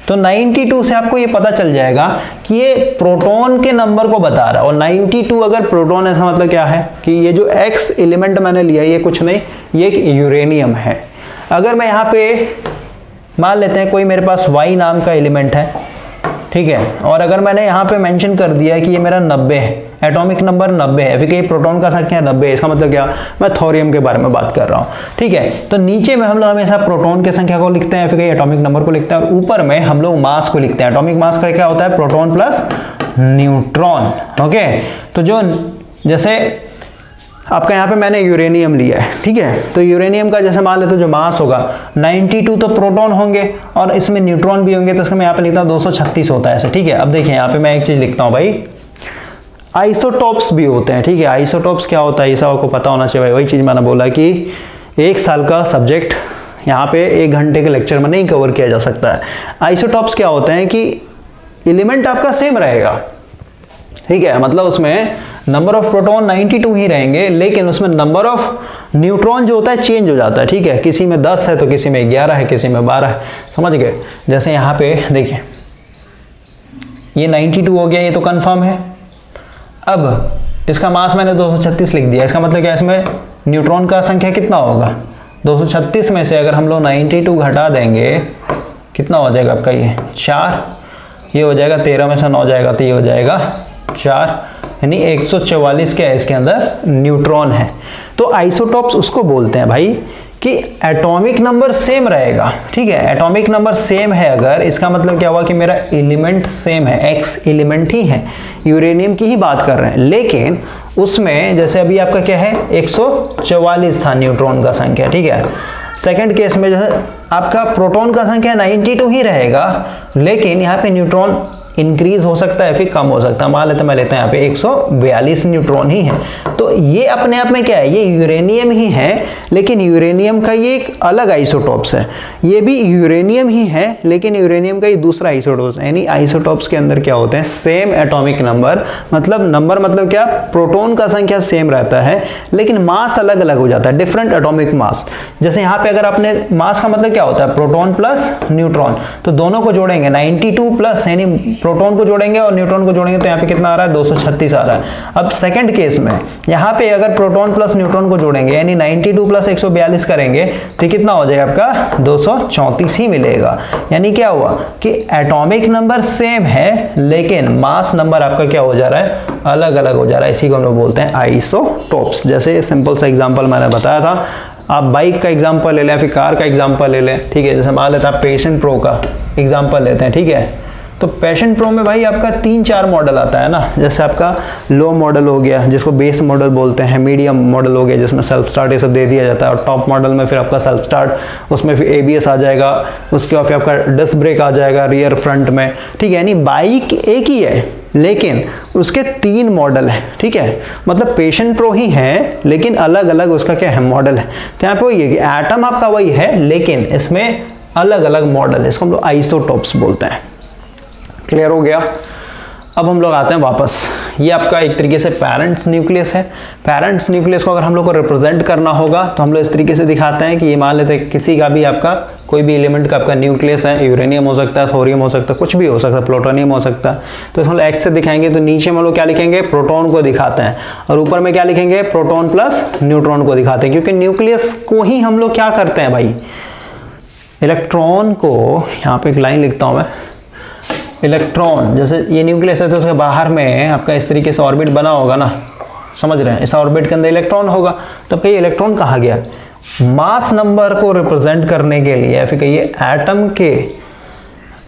तो 92 से आपको ये पता चल जाएगा कि ये प्रोटॉन के नंबर को बता रहा है। और 92 अगर प्रोटॉन, ऐसा मतलब क्या है कि ये जो एक्स एलिमेंट मैंने लिया ये कुछ नहीं, ये एक यूरेनियम है। अगर मैं यहाँ पे मान लेते हैं कोई मेरे पास वाई नाम का एलिमेंट है, ठीक है, और अगर मैंने यहाँ पे मेंशन कर दिया है कि ये मेरा 90 है, एटॉमिक नंबर 90 है, फिर ये प्रोटॉन का संख्या 90 है, इसका मतलब क्या, मैं थोरियम के बारे में बात कर रहा हूँ, ठीक है। तो नीचे में हम लोग हमेशा प्रोटॉन के संख्या को लिखते हैं, फिर एटॉमिक नंबर को लिखते हैं, और ऊपर में हम लोग मास को लिखते हैं। एटॉमिक मास का क्या होता है, प्रोटॉन प्लस न्यूट्रॉन। ओके, तो जो जैसे आपका यहाँ पे मैंने यूरेनियम लिया है, ठीक है, तो यूरेनियम का जैसे मान लेते तो जो मास होगा 92 तो प्रोटॉन होंगे और इसमें न्यूट्रॉन भी होंगे, तो इसका मैं यहाँ पे लिखता हूँ 236 होता है ऐसे, ठीक है। अब देखिए यहाँ पे मैं एक चीज लिखता हूँ भाई, आइसोटॉप्स भी होते हैं, ठीक है। आइसोटॉप्स क्या होता है ये सब आपको पता होना चाहिए भाई। वही चीज मैंने बोला कि 1 साल का सब्जेक्ट यहाँ पे 1 घंटे के लेक्चर में नहीं कवर किया जा सकता है। आइसोटॉप्स क्या होते हैं कि एलिमेंट आपका सेम रहेगा, ठीक है, मतलब उसमें नंबर ऑफ प्रोटॉन 92 ही रहेंगे, लेकिन उसमें नंबर ऑफ न्यूट्रॉन जो होता है चेंज हो जाता है, ठीक है। किसी में 10 है तो किसी में 11 है, किसी में 12 है, समझ गए। जैसे यहाँ पे देखिए ये 92 हो गया, ये तो कंफर्म है। अब इसका मास मैंने 236 लिख दिया, इसका मतलब क्या, इसमें न्यूट्रॉन का संख्या कितना होगा, 236 में से अगर हम लोग 92 घटा देंगे कितना हो जाएगा आपका, ये 4, ये हो जाएगा 13 में से 9 जाएगा तो ये हो जाएगा 4, यानी 144 क्या है इसके अंदर न्यूट्रॉन है। तो आइसोटॉप्स उसको बोलते हैं भाई कि एटॉमिक नंबर सेम रहेगा, ठीक है। एटॉमिक नंबर सेम है अगर, इसका मतलब क्या हुआ कि मेरा एलिमेंट सेम है, एक्स एलिमेंट ही है, यूरेनियम की ही बात कर रहे हैं। लेकिन उसमें जैसे अभी आपका क्या है 144 था न्यूट्रॉन का संख्या, ठीक है। सेकंड केस में जैसे आपका प्रोटॉन का संख्या 92 ही रहेगा, लेकिन यहाँ पे न्यूट्रॉन इंक्रीज हो सकता है फिर कम हो सकता है। मान लेते मैं लेते हैं यहाँ पे 142 न्यूट्रॉन ही है। तो ये अपने आप में क्या है, ये यूरेनियम ही है, लेकिन यूरेनियम का ये एक अलग आइसोटॉप्स है। ये भी यूरेनियम ही है, लेकिन यूरेनियम का ये दूसरा आइसोटॉप्स है। यानी आइसोटॉप्स के अंदर क्या होते हैं, सेम एटॉमिक नंबर, मतलब क्या, प्रोटॉन का संख्या सेम रहता है, लेकिन मास अलग अलग हो जाता है, डिफरेंट एटॉमिक मास। जैसे यहाँ पे अगर आपने मास का मतलब क्या होता है, प्रोटॉन प्लस न्यूट्रॉन, तो दोनों को जोड़ेंगे 92 प्लस, यानी प्रोटॉन को जोड़ेंगे और न्यूट्रॉन को जोड़ेंगे तो यहाँ पे कितना आ रहा है 236 आ रहा है। अब सेकंड केस में यहाँ पे अगर प्रोटॉन प्लस न्यूट्रॉन को जोड़ेंगे यानी 92 प्लस 142 करेंगे तो कितना हो जाएगा आपका 234 ही मिलेगा। यानी क्या हुआ कि एटॉमिक नंबर सेम है, लेकिन मास नंबर आपका क्या हो जा रहा है, अलग अलग हो जा रहा है। इसी को हम लोग बोलते हैं आइसोटॉप्स। जैसे सिंपल सा एग्जाम्पल मैंने बताया था, आप बाइक का एग्जाम्पल ले लें, फिर कार का एग्जाम्पल ले लें, ठीक है। जैसे मान लेते हैं आप पैशन प्रो का एग्जाम्पल लेते हैं, ठीक है। तो पैशन प्रो में भाई आपका 3-4 मॉडल आता है ना। जैसे आपका लो मॉडल हो गया जिसको बेस मॉडल बोलते हैं, मीडियम मॉडल हो गया जिसमें सेल्फ स्टार्ट ये सब दे दिया जाता है, और टॉप मॉडल में फिर आपका सेल्फ स्टार्ट, उसमें फिर ABS आ जाएगा, उसके बाद फिर आपका डिस्क ब्रेक आ जाएगा रियर फ्रंट में, ठीक है। यानी बाइक एक ही है लेकिन उसके 3 मॉडल है, ठीक है। मतलब पैशन प्रो ही है लेकिन अलग अलग उसका क्या है, मॉडल है। तो यहाँ पे वही है कि एटम आपका वही है लेकिन इसमें अलग अलग मॉडल है, इसको हम लोग आइसोटॉप्स बोलते हैं। क्लियर हो गया। अब हम लोग आते हैं वापस, ये आपका एक तरीके से पेरेंट्स न्यूक्लियस है। पेरेंट्स न्यूक्लियस को अगर हम लोग को रिप्रेजेंट करना होगा तो हम लोग इस तरीके से दिखाते हैं कि ये मान लेते हैं किसी का भी आपका कोई भी एलिमेंट का आपका न्यूक्लियस है, यूरेनियम हो सकता है, थोरियम हो सकता है, कुछ भी हो सकता है, प्लूटोनियम हो सकता है। तो इसमें एक्स से दिखाएंगे तो नीचे हम लोग क्या लिखेंगे, प्रोटॉन को दिखाते हैं, और ऊपर में क्या लिखेंगे, प्रोटॉन प्लस न्यूट्रॉन को दिखाते हैं। क्योंकि न्यूक्लियस को ही हम लोग क्या करते हैं भाई, इलेक्ट्रॉन को, यहाँ पे एक लाइन लिखता हूँ मैं, इलेक्ट्रॉन जैसे ये न्यूक्लियस है तो उसके बाहर में आपका इस तरीके से ऑर्बिट बना होगा ना, समझ रहे हैं, इस ऑर्बिट के अंदर इलेक्ट्रॉन होगा। तब कहिए इलेक्ट्रॉन कहा गया, मास नंबर को रिप्रेजेंट करने के लिए, फिर कहिए एटम के,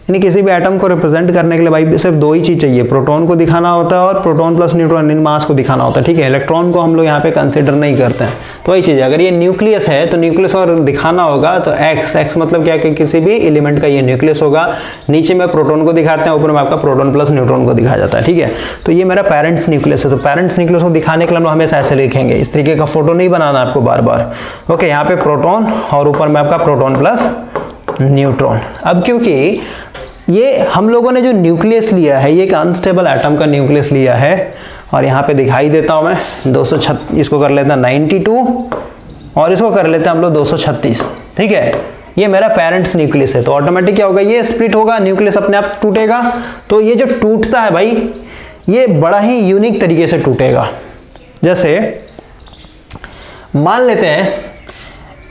यानी किसी भी एटम को रिप्रेजेंट करने के लिए भाई सिर्फ 2 ही चीज चाहिए, प्रोटॉन को दिखाना होता है और प्रोटॉन प्लस न्यूट्रॉन इन मास को दिखाना होता है, ठीक है। इलेक्ट्रॉन को हम लोग यहाँ पे कंसीडर नहीं करते हैं। तो वही चीज़ है, अगर ये न्यूक्लियस है तो न्यूक्लियस और दिखाना होगा तो एक्स मतलब क्या कि किसी भी एलिमेंट का ये न्यूक्लियस होगा, नीचे में प्रोटॉन को दिखाते हैं, ऊपर में आपका प्रोटॉन प्लस न्यूट्रॉन को दिखाया जाता है, ठीक है। तो ये मेरा पेरेंट्स न्यूक्लियस है। तो पेरेंट्स न्यूक्लियस को दिखाने के लिए हम लोग हमेशा ऐसे लिखेंगे, इस तरीके का फोटो नहीं बनाना आपको बार बार, ओके। यहाँ पे प्रोटॉन और ऊपर में आपका प्रोटॉन प्लस न्यूट्रॉन। अब क्योंकि ये हम लोगों ने जो न्यूक्लियस लिया है ये एक अनस्टेबल एटम का न्यूक्लियस लिया है, और यहाँ पे दिखाई देता हूँ मैं 236, इसको कर लेते हैं 92 और इसको कर लेते हैं हम लोग 236, ठीक है। ये मेरा पेरेंट्स न्यूक्लियस है। तो ऑटोमेटिक क्या होगा, ये स्प्लिट होगा, न्यूक्लियस अपने आप टूटेगा। तो ये जो टूटता है भाई ये बड़ा ही यूनिक तरीके से टूटेगा। जैसे मान लेते हैं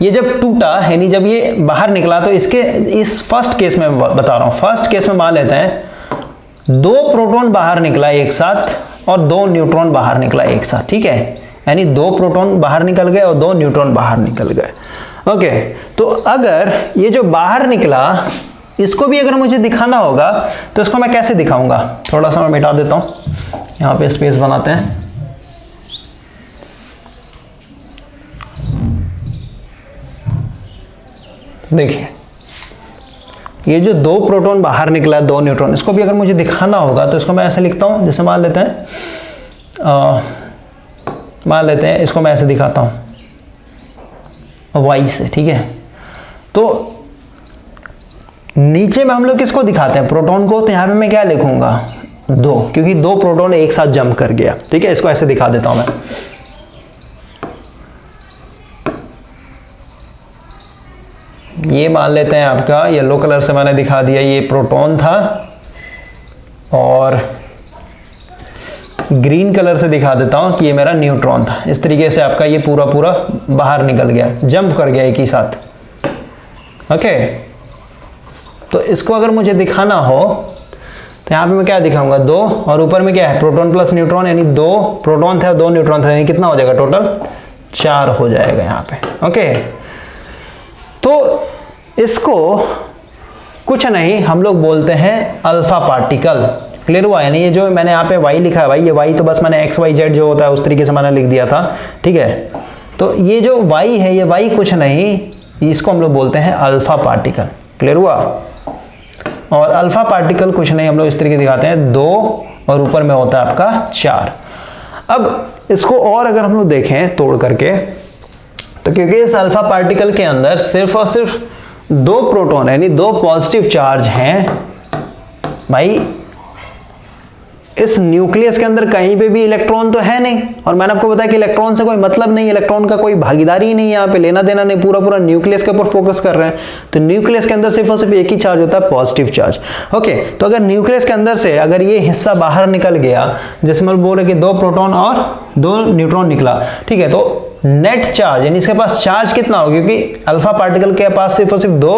ये जब टूटा, यानी जब ये बाहर निकला, तो इसके इस फर्स्ट केस में बता रहा हूं, फर्स्ट केस में मान लेते हैं 2 प्रोटॉन बाहर निकला एक साथ और 2 न्यूट्रॉन बाहर निकला एक साथ, ठीक है। यानी 2 प्रोटॉन बाहर निकल गए और 2 न्यूट्रॉन बाहर निकल गए, ओके। तो अगर ये जो बाहर निकला इसको भी अगर मुझे दिखाना होगा तो इसको मैं कैसे दिखाऊंगा, थोड़ा सा मैं मिटा देता हूं, यहाँ पे स्पेस बनाते हैं। देखिए ये जो 2 प्रोटॉन बाहर निकला, 2 न्यूट्रॉन, इसको भी अगर मुझे दिखाना होगा तो इसको मैं ऐसे लिखता हूं। जैसे मान लेते हैं इसको मैं ऐसे दिखाता हूं y से, ठीक है। तो नीचे में हम लोग किसको दिखाते हैं, प्रोटॉन को। तो यहां पे मैं क्या लिखूंगा 2, क्योंकि 2 प्रोटॉन एक साथ जंप कर गया, ठीक है। इसको ऐसे दिखा देता हूं मैं, ये मान लेते हैं आपका येलो कलर से मैंने दिखा दिया, ये प्रोटॉन था, और ग्रीन कलर से दिखा देता हूं कि ये मेरा न्यूट्रॉन था। इस तरीके से आपका ये पूरा बाहर निकल गया, जंप कर गया एक ही साथ, ओके। तो इसको अगर मुझे दिखाना हो तो यहाँ पे मैं क्या दिखाऊंगा 2, और ऊपर में क्या है प्रोटॉन प्लस न्यूट्रॉन, यानी 2 प्रोटॉन थे और 2 न्यूट्रॉन थे, यानी कितना हो जाएगा टोटल 4 हो जाएगा यहाँ पे, ओके। तो इसको कुछ नहीं हम लोग बोलते हैं अल्फा पार्टिकल। क्लियर हुआ? यानी ये जो मैंने यहाँ पे y लिखा है भाई, ये y तो बस मैंने x y z जो होता है उस तरीके से मैंने लिख दिया था, ठीक है। तो ये जो y है, ये y कुछ नहीं, इसको हम लोग बोलते हैं अल्फा पार्टिकल। क्लियर हुआ? और अल्फा पार्टिकल कुछ नहीं, हम लोग इस तरीके दिखाते हैं 2 और ऊपर में होता है आपका 4। अब इसको और अगर हम लोग देखें तोड़ करके, तो क्योंकि इस अल्फा पार्टिकल के अंदर सिर्फ और सिर्फ 2 प्रोटॉन यानी 2 पॉजिटिव चार्ज हैं भाई, इस न्यूक्लियस के अंदर कहीं पे भी इलेक्ट्रॉन तो है नहीं। और मैंने आपको बताया कि इलेक्ट्रॉन से कोई मतलब नहीं, इलेक्ट्रॉन का कोई भागीदारी ही नहीं, यहाँ पे लेना देना नहीं, पूरा न्यूक्लियस के ऊपर फोकस कर रहे हैं। तो न्यूक्लियस के अंदर सिर्फ और सिर्फ एक ही चार्ज होता है, पॉजिटिव चार्ज। ओके, तो अगर न्यूक्लियस के अंदर से अगर ये हिस्सा बाहर निकल गया, जैसे मैं बोल रहे कि 2 प्रोटॉन और 2 न्यूट्रॉन निकला, ठीक है, तो नेट चार्ज यानी इसके पास चार्ज कितना होगा, क्योंकि अल्फा पार्टिकल के पास सिर्फ और सिर्फ 2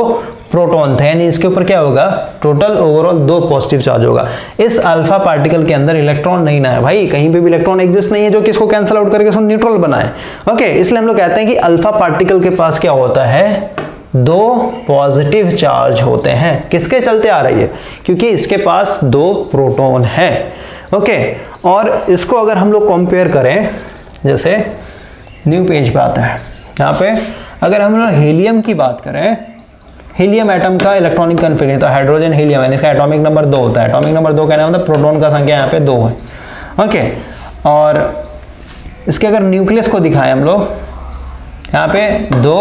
प्रोटॉन थे, यानी इसके ऊपर क्या होगा, टोटल ओवरऑल 2 पॉजिटिव चार्ज होगा। इस अल्फा पार्टिकल के अंदर इलेक्ट्रॉन नहीं ना है भाई, कहीं पे भी इलेक्ट्रॉन एग्जिस्ट नहीं है जो कि इसको कैंसिल आउट करके इसको न्यूट्रल बनाए। ओके, इसलिए हम लोग कहते हैं कि अल्फा पार्टिकल के पास क्या होता है, 2 पॉजिटिव चार्ज होते हैं। किसके चलते आ रही है, क्योंकि इसके पास 2 प्रोटॉन है। ओके, और इसको अगर हम लोग कंपेयर करें, जैसे न्यू पेज पे आता है, यहाँ पे अगर हम लोग हीलियम की बात करें, हीलियम एटम का इलेक्ट्रॉनिक कन्फिगरेशन, तो हाइड्रोजन हीलियम है, इसका एटॉमिक नंबर 2 होता है। एटॉमिक नंबर 2 कहना मतलब प्रोटॉन का संख्या यहाँ पे 2 है। ओके, और इसके अगर न्यूक्लियस को दिखाएं हम लोग, यहाँ पे 2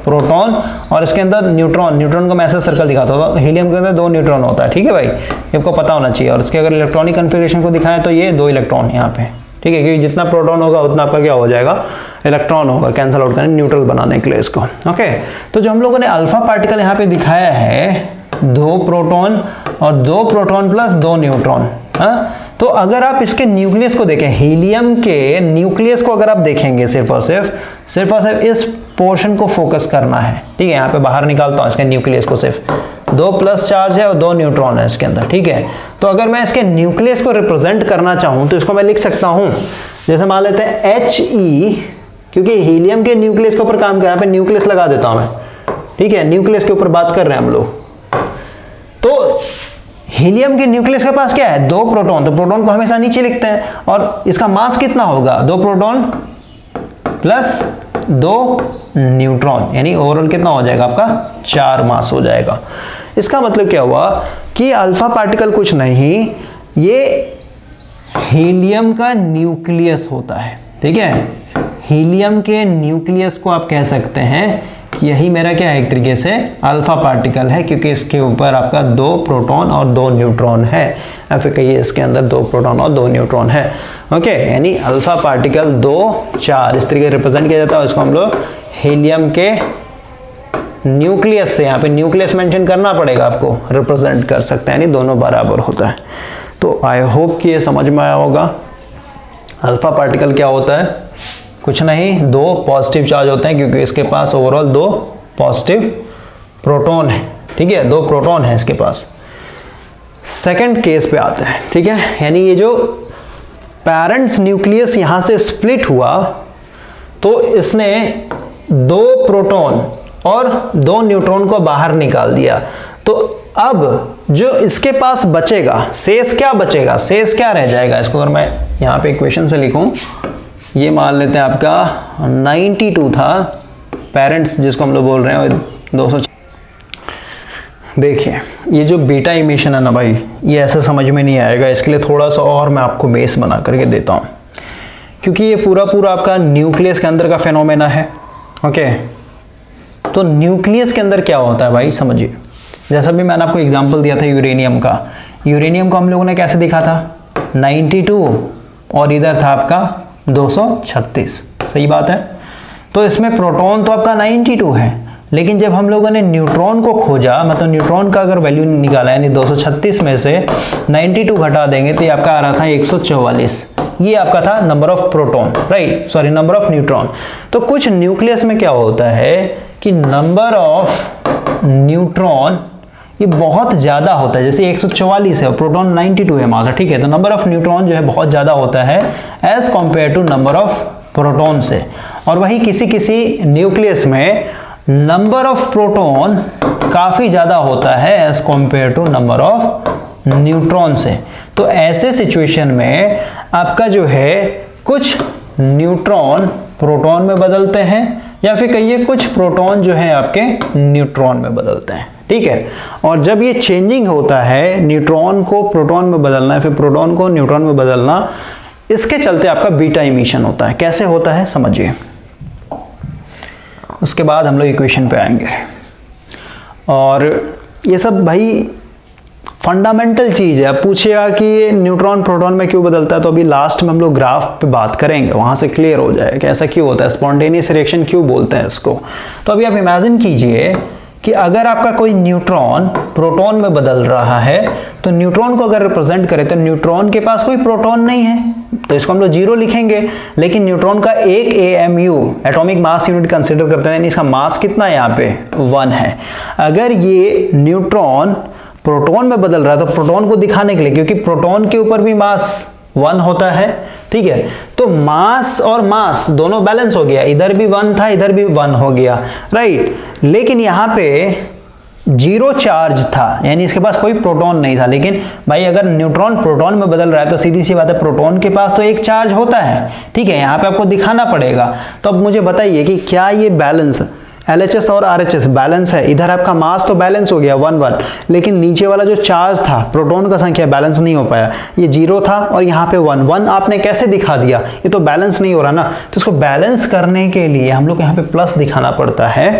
प्रोटॉन और इसके अंदर न्यूट्रॉन को मैं ऐसा सर्कल दिखाता हूँ, हीलियम के अंदर 2 न्यूट्रॉन होता है, ठीक है भाई, ये आपको पता होना चाहिए। और इसके अगर इलेक्ट्रॉनिक कन्फिगरेशन को दिखाएं तो ये 2 इलेक्ट्रॉन यहाँ पे, ठीक है, क्योंकि जितना प्रोटॉन होगा उतना आपका क्या हो जाएगा, इलेक्ट्रॉन होगा, कैंसिल आउट करने न्यूट्रल बनाने के लिए इसको। ओके, तो जो हम लोगों ने अल्फा पार्टिकल यहाँ पे दिखाया है, 2 प्रोटॉन और 2 प्रोटॉन प्लस 2 न्यूट्रॉन। हाँ, तो अगर आप इसके न्यूक्लियस को देखें, हीलियम के न्यूक्लियस को अगर आप देखेंगे, सिर्फ और सिर्फ इस पोर्शन को फोकस करना है, ठीक है। यहाँ पे बाहर निकालता हूँ इसके न्यूक्लियस को, सिर्फ 2 प्लस चार्ज है और 2 न्यूट्रॉन है इसके अंदर, ठीक है। तो अगर मैं इसके न्यूक्लियस को रिप्रेजेंट करना चाहूँ तो इसको मैं लिख सकता हूँ, जैसे मान लेते हैं He, क्योंकि हीलियम के न्यूक्लियस के ऊपर काम कर, यहाँ पे न्यूक्लियस लगा देता हूँ मैं, ठीक है, न्यूक्लियस के ऊपर बात कर रहे हैं हम लोग। तो हीलियम के न्यूक्लियस के पास क्या है, 2 प्रोटॉन, तो प्रोटॉन को हमेशा नीचे लिखते हैं, और इसका मास कितना होगा, 2 प्रोटॉन प्लस 2 न्यूट्रॉन, यानी ओवरऑल कितना हो जाएगा आपका, 4 मास हो जाएगा। इसका मतलब क्या हुआ कि अल्फा पार्टिकल कुछ नहीं, ये हीलियम का न्यूक्लियस होता है, ठीक है। हीलियम के न्यूक्लियस को आप कह सकते हैं कि यही मेरा क्या है, एक तरीके से अल्फा पार्टिकल है, क्योंकि इसके ऊपर आपका 2 प्रोटॉन और 2 न्यूट्रॉन है, या फिर कहिए इसके अंदर 2 प्रोटॉन और 2 न्यूट्रॉन है। ओके, यानी अल्फा पार्टिकल 2 4 इस तरीके रिप्रेजेंट किया जाता है। इसको हम लोग हीलियम के न्यूक्लियस से, यहाँ पे न्यूक्लियस मेंशन करना पड़ेगा आपको, रिप्रेजेंट कर सकते हैं, यानी दोनों बराबर होता है। तो आई होप कि ये समझ में आया होगा। अल्फा पार्टिकल क्या होता है, कुछ नहीं, 2 पॉजिटिव चार्ज होते हैं, क्योंकि इसके पास ओवरऑल 2 पॉजिटिव प्रोटॉन है, ठीक है, 2 प्रोटॉन है इसके पास। सेकंड केस पे आते हैं, ठीक है, यानी ये जो पेरेंट्स न्यूक्लियस यहां से स्प्लिट हुआ, तो इसने 2 प्रोटॉन और 2 न्यूट्रॉन को बाहर निकाल दिया। तो अब जो इसके पास बचेगा, शेष क्या बचेगा, शेष क्या रह जाएगा, इसको अगर मैं यहाँ पे इक्वेशन से लिखूं, ये मान लेते हैं आपका 92 था पेरेंट्स, जिसको हम लोग बोल रहे हैं 200। देखिए ये जो बीटा इमिशन है ना भाई, ये ऐसे समझ में नहीं आएगा, इसके लिए थोड़ा सा और मैं आपको बेस बना करके देता हूँ, क्योंकि ये पूरा आपका न्यूक्लियस के अंदर का फेनोमेना है। ओके, तो न्यूक्लियस के अंदर क्या होता है भाई, समझिए, जैसा भी मैंने आपको एग्जांपल दिया था यूरेनियम का, यूरेनियम को हम लोगों ने कैसे दिखा था, 92 और इधर था आपका 236, सही बात है। तो इसमें प्रोटॉन तो आपका 92 है, लेकिन जब हम लोगों ने न्यूट्रॉन को खोजा, मतलब न्यूट्रॉन का अगर वैल्यू निकाला, यानी 236 में से 92 घटा देंगे तो ये आपका आ रहा था 144, ये आपका था number of proton, right, sorry number of neutron. तो कुछ न्यूक्लियस में क्या होता है कि नंबर ऑफ न्यूट्रॉन ये बहुत ज़्यादा होता है, जैसे 144 है और प्रोटॉन 92 है मात्रा, ठीक है, तो नंबर ऑफ न्यूट्रॉन जो है बहुत ज़्यादा होता है as compare to number of proton से। और वही किसी न्यूक्लियस में नंबर ऑफ प्रोटॉन काफ़ी ज़्यादा होता है as compare to number of neutron से। तो ऐसे सिचुएशन में आपका जो है कुछ न्यूट्रॉन प्रोटॉन में बदलते हैं या फिर कहिए कुछ प्रोटॉन जो है आपके न्यूट्रॉन में बदलते हैं, ठीक है। और जब ये चेंजिंग होता है, न्यूट्रॉन को प्रोटॉन में बदलना है फिर प्रोटॉन को न्यूट्रॉन में बदलना, इसके चलते आपका बीटा इमिशन होता है। कैसे होता है समझिए, उसके बाद हम लोग इक्वेशन पे आएंगे। और ये सब भाई फंडामेंटल चीज़ है। अब पूछेगा कि न्यूट्रॉन प्रोटॉन में क्यों बदलता है, तो अभी लास्ट में हम लोग ग्राफ पे बात करेंगे, वहाँ से क्लियर हो जाएगा कि ऐसा क्यों होता है, स्पॉन्टेनियस रिएक्शन क्यों बोलते हैं इसको। तो अभी आप इमेजिन कीजिए कि अगर आपका कोई न्यूट्रॉन प्रोटॉन में बदल रहा है, तो न्यूट्रॉन को अगर रिप्रेजेंट करें तो न्यूट्रॉन के पास कोई प्रोटॉन नहीं है, तो इसको हम लोग 0 लिखेंगे। लेकिन न्यूट्रॉन का एक AMU atomic mass unit consider करते हैं, यानी इसका मास कितना है यहाँ पे 1 है। अगर ये न्यूट्रॉन प्रोटॉन में बदल रहा है तो प्रोटॉन को दिखाने के लिए, क्योंकि प्रोटॉन के ऊपर भी मास 1 होता है, ठीक है, तो मास और मास दोनों बैलेंस हो गया, इधर भी 1 था इधर भी 1 हो गया, राइट। लेकिन यहाँ पे 0 चार्ज था, यानी इसके पास कोई प्रोटॉन नहीं था। लेकिन भाई अगर न्यूट्रॉन प्रोटॉन में बदल रहा है तो सीधी सी बात है प्रोटॉन के पास तो एक चार्ज होता है, ठीक है, यहाँ पे आपको दिखाना पड़ेगा। तो अब मुझे बताइए कि क्या ये बैलेंस LHS और RHS बैलेंस है। इधर आपका मास तो बैलेंस हो गया 1-1, लेकिन नीचे वाला जो चार्ज था प्रोटॉन का संख्या बैलेंस नहीं हो पाया, ये 0 था और यहाँ पे 1-1 आपने कैसे दिखा दिया, ये तो बैलेंस नहीं हो रहा ना। तो इसको बैलेंस करने के लिए हम लोग यहाँ पे प्लस दिखाना पड़ता है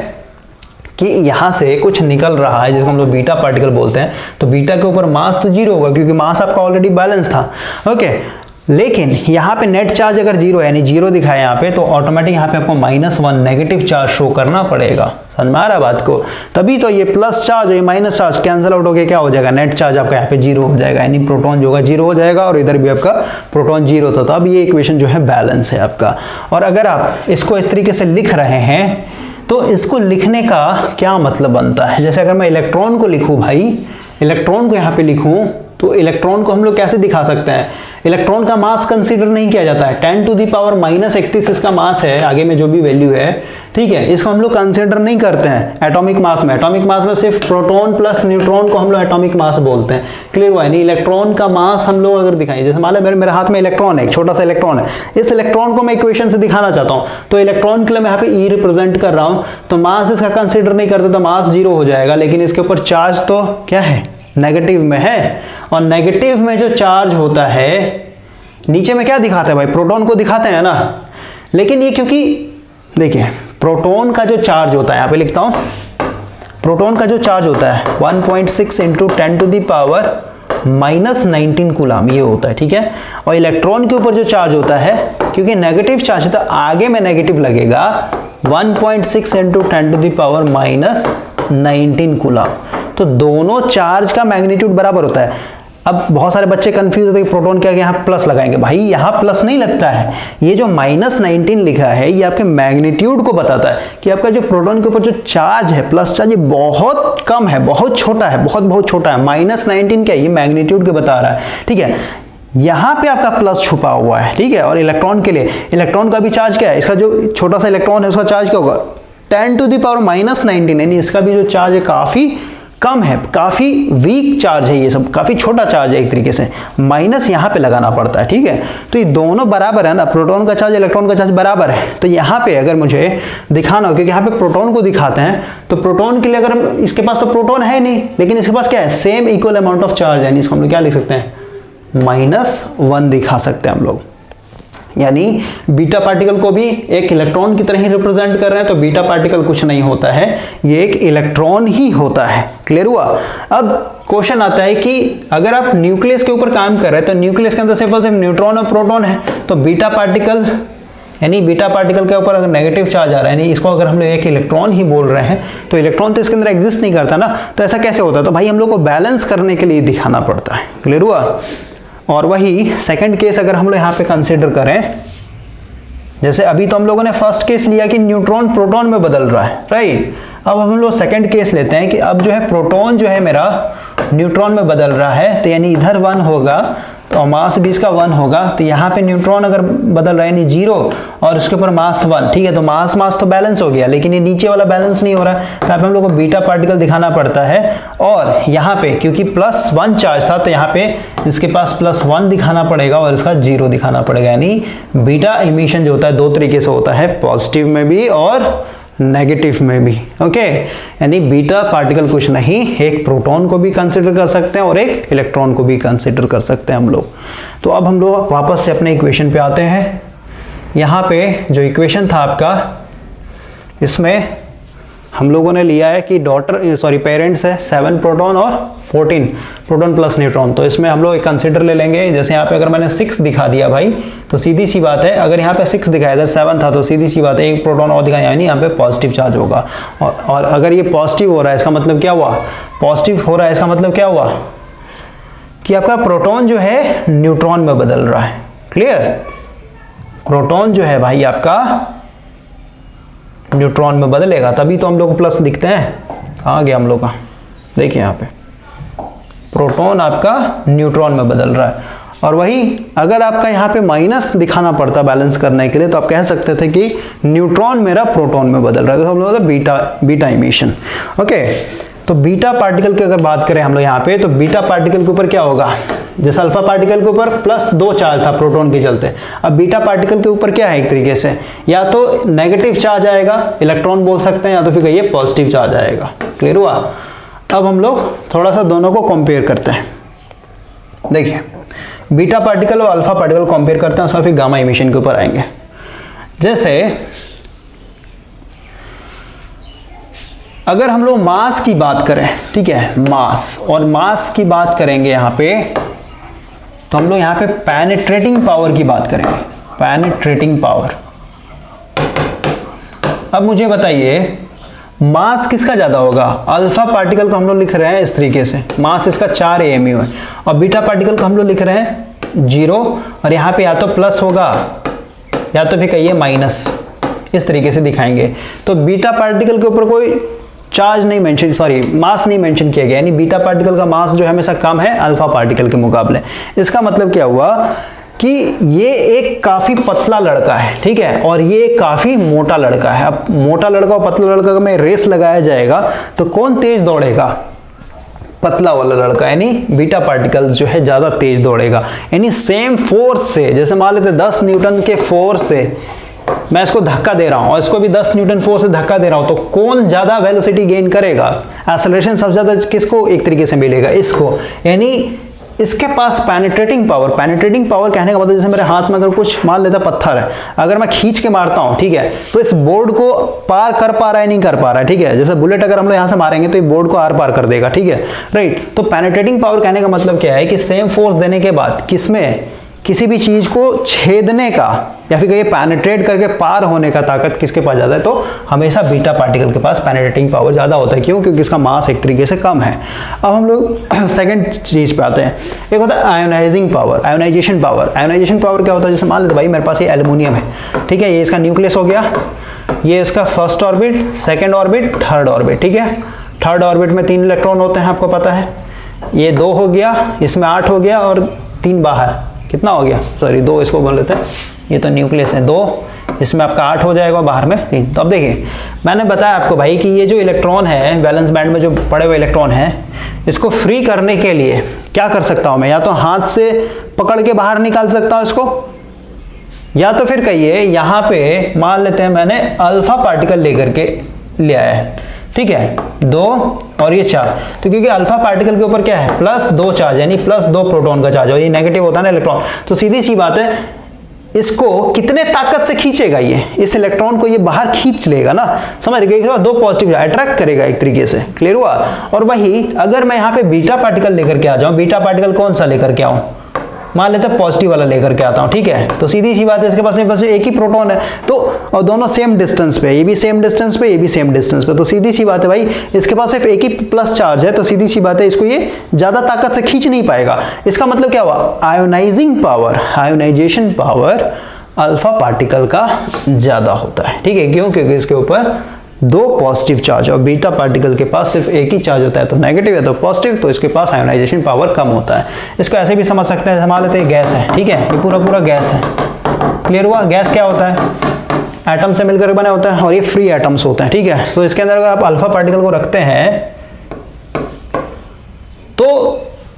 कि यहाँ से कुछ निकल रहा है जिसको हम लोग बीटा पार्टिकल बोलते हैं। तो बीटा के ऊपर मास तो 0 होगा क्योंकि मास आपका ऑलरेडी बैलेंस था, ओके। लेकिन यहाँ पे नेट चार्ज अगर 0 है, यानी 0 दिखाए यहाँ पे, तो ऑटोमेटिक यहाँ पे आपको -1 नेगेटिव चार्ज शो करना पड़ेगा। समझ में आ रहा बात को, तभी तो ये प्लस चार्ज और ये माइनस चार्ज कैंसिल आउट होकर क्या हो जाएगा, नेट चार्ज आपका यहाँ पे 0 हो जाएगा, यानी प्रोटॉन जो होगा 0 हो जाएगा और इधर भी आपका प्रोटॉन 0 था। तो अब ये इक्वेशन जो है बैलेंस है आपका। और अगर आप इसको इस तरीके से लिख रहे हैं तो इसको लिखने का क्या मतलब बनता है, जैसे अगर मैं इलेक्ट्रॉन को लिखूं, भाई इलेक्ट्रॉन को यहाँ पे लिखूं, तो इलेक्ट्रॉन को हम लोग कैसे दिखा सकते हैं, इलेक्ट्रॉन का मास कंसीडर नहीं किया जाता है, 10⁻³ इसका मास है, आगे में जो भी वैल्यू है, ठीक है, इसको हम लोग कंसीडर नहीं करते हैं एटॉमिक मास में। एटॉमिक मास में सिर्फ प्रोटॉन प्लस न्यूट्रॉन को हम लोग एटॉमिक मास बोलते हैं, क्लियर हुआ है। नहीं, इलेक्ट्रॉन का मास हम लोग अगर दिखाएं, जैसे मान लो मेरे हाथ में इलेक्ट्रॉन है, एक छोटा सा इलेक्ट्रॉन है, इस इलेक्ट्रॉन को मैं इक्वेशन से दिखाना चाहता हूँ, तो इलेक्ट्रॉन के लिए मैं यहाँ पे E रिप्रेजेंट कर रहा हूँ, तो मास इसका कंसिडर नहीं करते तो मास 0 हो जाएगा। लेकिन इसके ऊपर चार्ज तो क्या है, नेगेटिव में है, और नेगेटिव में जो चार्ज होता है नीचे में क्या दिखाता है भाई, प्रोटॉन को दिखाते हैं ना। लेकिन ये क्योंकि देखिए प्रोटॉन का जो चार्ज होता है, यहाँ पे लिखता हूं, प्रोटॉन का जो चार्ज होता है 1.6 × 10⁻⁻19 कूलम ये होता है, ठीक है। और इलेक्ट्रॉन के ऊपर जो चार्ज होता है, क्योंकि नेगेटिव चार्ज है तो आगे में नेगेटिव लगेगा, 1.6 × 10⁻⁻19 कूलम। तो दोनों चार्ज का मैग्नीट्यूड बराबर होता है। अब बहुत सारे बच्चे कंफ्यूज होते हैं कि प्रोटॉन क्या यहाँ प्लस लगाएंगे, भाई यहाँ प्लस नहीं लगता है, ये जो -19 लिखा है ये आपके मैग्नीट्यूड को बताता है कि आपका जो प्रोटॉन के ऊपर जो चार्ज है, प्लस चार्ज, ये बहुत कम है, बहुत छोटा है, बहुत छोटा है। -19 क्या है, ये मैग्नीट्यूड के बता रहा है, ठीक है। यहाँ पे आपका प्लस छुपा हुआ है, ठीक है। और इलेक्ट्रॉन के लिए, इलेक्ट्रॉन का भी चार्ज क्या है, इसका जो छोटा सा इलेक्ट्रॉन है उसका चार्ज क्या होगा, 10⁻⁻19, यानी इसका भी जो चार्ज है काफी कम है, काफी वीक चार्ज है, ये सब काफी छोटा चार्ज है एक तरीके से, माइनस यहाँ पे लगाना पड़ता है, ठीक है। तो ये दोनों बराबर है ना, प्रोटॉन का चार्ज इलेक्ट्रॉन का चार्ज बराबर है। तो यहाँ पे अगर मुझे दिखाना हो, क्योंकि यहाँ पे प्रोटॉन को दिखाते हैं, तो प्रोटॉन के लिए अगर हम, इसके पास तो प्रोटॉन है नहीं, लेकिन इसके पास क्या है, same equal amount of charge है, इसको हम लोग क्या लिख सकते हैं, -1 दिखा सकते हैं हम लोग। यानी बीटा पार्टिकल को भी एक इलेक्ट्रॉन की तरह ही रिप्रेजेंट कर रहे हैं, तो बीटा पार्टिकल कुछ नहीं होता है, ये एक इलेक्ट्रॉन ही होता है, क्लियर हुआ। अब क्वेश्चन आता है कि अगर आप न्यूक्लियस के ऊपर काम कर रहे हैं, तो न्यूक्लियस के अंदर सिर्फ और सिर्फ न्यूट्रॉन और प्रोटॉन है, तो बीटा पार्टिकल, यानी बीटा पार्टिकल के ऊपर अगर नेगेटिव चार्ज आ रहा है, यानी इसको अगर हम लोग एक इलेक्ट्रॉन ही बोल रहे हैं, तो इलेक्ट्रॉन तो इसके अंदर एग्जिस्ट नहीं करता ना, तो ऐसा कैसे होता है, तो भाई हम लोग को बैलेंस करने के लिए दिखाना पड़ता है, क्लियर हुआ। और वही सेकंड केस अगर हम लोग यहाँ पे कंसिडर करें, जैसे अभी तो हम लोगों ने फर्स्ट केस लिया कि न्यूट्रॉन प्रोटॉन में बदल रहा है, राइट। अब हम लोग सेकंड केस लेते हैं कि अब जो है प्रोटॉन जो है मेरा न्यूट्रॉन में बदल रहा है, तो यानी इधर 1 होगा तो मास भी इसका 1 होगा, तो यहाँ पे न्यूट्रॉन अगर बदल रहा है यानी 0 और उसके ऊपर मास 1, ठीक है, तो मास मास तो बैलेंस हो गया, लेकिन ये नीचे वाला बैलेंस नहीं हो रहा है, तो यहाँ पे हम लोग को बीटा पार्टिकल दिखाना पड़ता है। और यहाँ पे क्योंकि +1 चार्ज था तो यहाँ पे इसके पास +1 दिखाना पड़ेगा और इसका 0 दिखाना पड़ेगा, यानी बीटा इमिशन जो होता है 2 तरीके से होता है, पॉजिटिव में भी और नेगेटिव में भी। ओके, यानी बीटा पार्टिकल कुछ नहीं, एक प्रोटॉन को भी कंसिडर कर सकते हैं और एक इलेक्ट्रॉन को भी कंसिडर कर सकते हैं हम लोग। तो अब हम लोग वापस से अपने इक्वेशन पे आते हैं। यहाँ पे जो इक्वेशन था आपका, इसमें हम लोगों ने लिया है कि पेरेंट्स है 7 प्रोटॉन और 14 प्रोटॉन प्लस न्यूट्रॉन, तो इसमें हम लोग एक कंसिडर ले लेंगे। जैसे यहाँ पे अगर मैंने 6 दिखा दिया भाई, तो सीधी सी बात है, अगर यहाँ पे 6 दिखाया इधर 7 था, तो सीधी सी बात है एक प्रोटॉन और दिखाया, यानी यहाँ पे पॉजिटिव चार्ज होगा। और अगर ये पॉजिटिव हो रहा है इसका मतलब क्या हुआ, पॉजिटिव हो रहा है इसका मतलब क्या हुआ कि आपका प्रोटॉन जो है न्यूट्रॉन में बदल रहा है। क्लियर, प्रोटॉन जो है भाई आपका न्यूट्रॉन में बदलेगा, तभी तो हम लोग को प्लस दिखते हैं। कहाँ गया हम लोग का, देखिए यहाँ पे प्रोटॉन आपका न्यूट्रॉन में बदल रहा है। और वही अगर आपका यहाँ पे माइनस दिखाना पड़ता बैलेंस करने के लिए, तो आप कह सकते थे कि न्यूट्रॉन मेरा प्रोटॉन में बदल रहा है, तो हम लोग बीटा इमिशन। ओके, तो बीटा पार्टिकल की अगर बात करें हम लोग यहाँ पे, तो बीटा पार्टिकल के ऊपर क्या होगा, जैसे अल्फा पार्टिकल के ऊपर +2 चार्ज था प्रोटॉन के चलते, अब बीटा पार्टिकल के ऊपर क्या है, एक तरीके से या तो नेगेटिव चार्ज आएगा, इलेक्ट्रॉन बोल सकते हैं, या तो फिर कहिए पॉजिटिव चार्ज आएगा। क्लियर हुआ। अब हम लोग थोड़ा सा दोनों को कंपेयर करते हैं। देखिए, बीटा पार्टिकल और अल्फा पार्टिकल कंपेयर करते हैं, उसका फिर गामा इमिशन के ऊपर आएंगे। जैसे अगर हम लोग मास की बात करें, ठीक है, मास और मास की बात करेंगे यहाँ पे, तो हम लोग यहाँ पे पेनिट्रेटिंग पावर की बात करेंगे, पेनिट्रेटिंग पावर। अब मुझे बताइए मास किसका ज्यादा होगा, अल्फा पार्टिकल को हम लोग लिख रहे हैं इस तरीके से, मास इसका 4 AMU है, और बीटा पार्टिकल को हम लोग लिख रहे हैं 0, और यहाँ पे या तो प्लस होगा या तो फिर कहिए माइनस, इस तरीके से दिखाएंगे। तो बीटा पार्टिकल के ऊपर कोई चार्ज नहीं मेंशन, मास नहीं मेंशन किया गया, यानी बीटा पार्टिकल का मास जो है हमेशा कम है अल्फा पार्टिकल के मुकाबले। इसका मतलब क्या हुआ कि ये एक काफी पतला लड़का है, ठीक है, और ये काफी मोटा लड़का है। अब मोटा लड़का और पतला लड़का में रेस लगाया जाएगा तो कौन तेज दौड़ेगा, पतला वाला लड़का, यानी बीटा पार्टिकल जो है ज्यादा तेज दौड़ेगा। यानी सेम फोर्स से, जैसे मान लेते 10 न्यूटन के फोर्स से मैं इसको धक्का दे रहा हूं और इसको भी 10 न्यूटन फोर्स से धक्का दे रहा हूं, तो कौन ज्यादा वेलोसिटी गेन करेगा, एक्सेलरेशन सबसे ज्यादा किसको एक तरीके से मिलेगा, इसको। यानी इसके पास पेनिट्रेटिंग पावर, पेनिट्रेटिंग पावर कहने का मतलब जैसे मेरे हाथ में अगर कुछ मान लेता पत्थर है, अगर मैं खींच के मारता हूं, ठीक है, तो इस बोर्ड को पार कर पा रहा है नहीं कर पा रहा है, ठीक है, जैसे बुलेट अगर हम लोग यहां से मारेंगे तो ये बोर्ड को आर पार कर देगा, ठीक है, राइट। तो पेनिट्रेटिंग पावर कहने का मतलब क्या है कि सेम फोर्स देने के बाद किसमें, किसी भी चीज को छेदने का या फिर कहिए पेनिट्रेट करके पार होने का ताकत किसके पास ज्यादा है, तो हमेशा बीटा पार्टिकल के पास पेनिट्रेटिंग पावर ज्यादा होता है। क्यों, क्योंकि इसका मास एक तरीके से कम है। अब हम लोग सेकंड चीज पे आते हैं, एक होता है ionising power, ionisation power. Ionisation power क्या होता है, जैसे मान लेते भाई मेरे पास ये एल्यूमिनियम है, ठीक है, ये इसका न्यूक्लियस हो गया, ये इसका first orbit, second orbit, third orbit, ठीक है। थर्ड ऑर्बिट में 3 इलेक्ट्रॉन होते हैं, आपको पता है, ये 2 हो गया, इसमें 8 हो गया और 3 बाहर, कितना हो गया, 2 इसको बोल लेते हैं, ये तो न्यूक्लियस है 2, इसमें आपका 8 हो जाएगा, बाहर में 3। तो अब देखिए मैंने बताया आपको भाई कि ये जो इलेक्ट्रॉन है वैलेंस बैंड में जो पड़े हुए इलेक्ट्रॉन है, इसको फ्री करने के लिए क्या कर सकता हूं मैं, या तो हाथ से पकड़ के बाहर निकाल सकता हूं इसको, या तो फिर कहिए यहां पे मान लेते हैं मैंने अल्फा पार्टिकल लेकर के ले आया है, ठीक है, 2 और ये 4, तो क्योंकि अल्फा पार्टिकल के ऊपर क्या है +2 चार्ज, यानी +2 प्रोटॉन का चार्ज, और ये नेगेटिव होता है ना इलेक्ट्रॉन, तो सीधी सी बात है इसको कितने ताकत से खींचेगा, ये इस इलेक्ट्रॉन को ये बाहर खींच लेगा ना, समझ गए, 2 पॉजिटिव अट्रैक्ट करेगा एक तरीके से। क्लियर हुआ। और वही अगर मैं यहाँ पे बीटा पार्टिकल लेकर के आ जाऊं, बीटा पार्टिकल कौन सा लेकर के आऊं, मान लेते हैं पॉजिटिव वाला लेकर के आता हूं, ठीक है, तो सीधी सी बात है इसके पास एक ही प्रोटॉन है, तो और दोनों सेम डिस्टेंस पे, ये भी सेम डिस्टेंस पे, ये भी सेम डिस्टेंस पे, तो सीधी सी बात है भाई इसके पास सिर्फ एक ही प्लस चार्ज है, तो सीधी सी बात है इसको ये ज्यादा ताकत से खींच नहीं पाएगा। इसका मतलब क्या हुआ, ionising power, ionisation power alpha particle का ज्यादा होता है, ठीक है, क्यों, क्योंकि इसके ऊपर दो पॉजिटिव चार्ज और बीटा पार्टिकल के पास सिर्फ एक ही चार्ज होता है, तो नेगेटिव है तो पॉजिटिव, तो इसके पास आयोनाइजेशन पावर कम होता है। इसको ऐसे भी समझ सकते हैं, मान लेते हैं गैस है, ठीक है, ये पूरा पूरा गैस है। क्लियर हुआ? गैस क्या होता है? एटम से मिलकर बना होता है और ये फ्री एटम्स होते हैं, ठीक है। तो इसके अंदर अगर आप अल्फा पार्टिकल को रखते हैं तो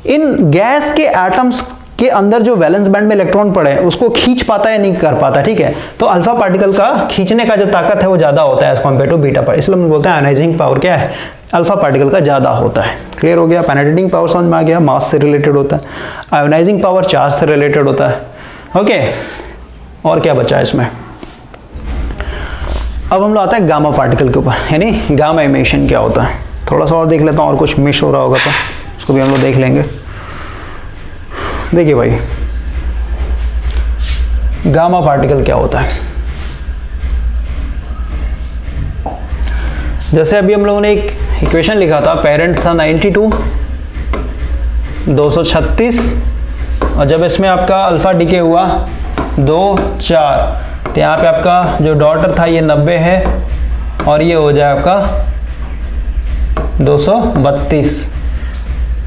इन गैस के एटम्स के अंदर जो वैलेंस बैंड में इलेक्ट्रॉन पड़े उसको खींच पाता है, नहीं कर पाता, ठीक है। तो अल्फा पार्टिकल का खींचने का जो ताकत है वो ज्यादा होता है as compare to beta particle, इसलिए हम बोलते हैं आयोनाइजिंग पावर क्या है, अल्फा पार्टिकल का ज्यादा होता है। क्लियर हो गया? पेनिट्रेटिंग पावर समझ में आ गया, मास से रिलेटेड होता है। आयोनाइजिंग पावर चार्ज से रिलेटेड होता है। ओके, और क्या बचा है इसमें? अब हम लोग आते हैं गामा पार्टिकल के ऊपर, यानी गामा इमिशन क्या होता है। थोड़ा सा और देख लेता हूँ, और कुछ मिस हो रहा होगा तो उसको भी हम लोग देख लेंगे। देखिए भाई, गामा पार्टिकल क्या होता है। जैसे अभी हम लोगों ने एक इक्वेशन लिखा था, पेरेंट था 92, 236, और जब इसमें आपका अल्फा डीके हुआ 2, 4, तो यहाँ पे आपका जो डॉटर था ये 90 है और ये हो जाए आपका 232।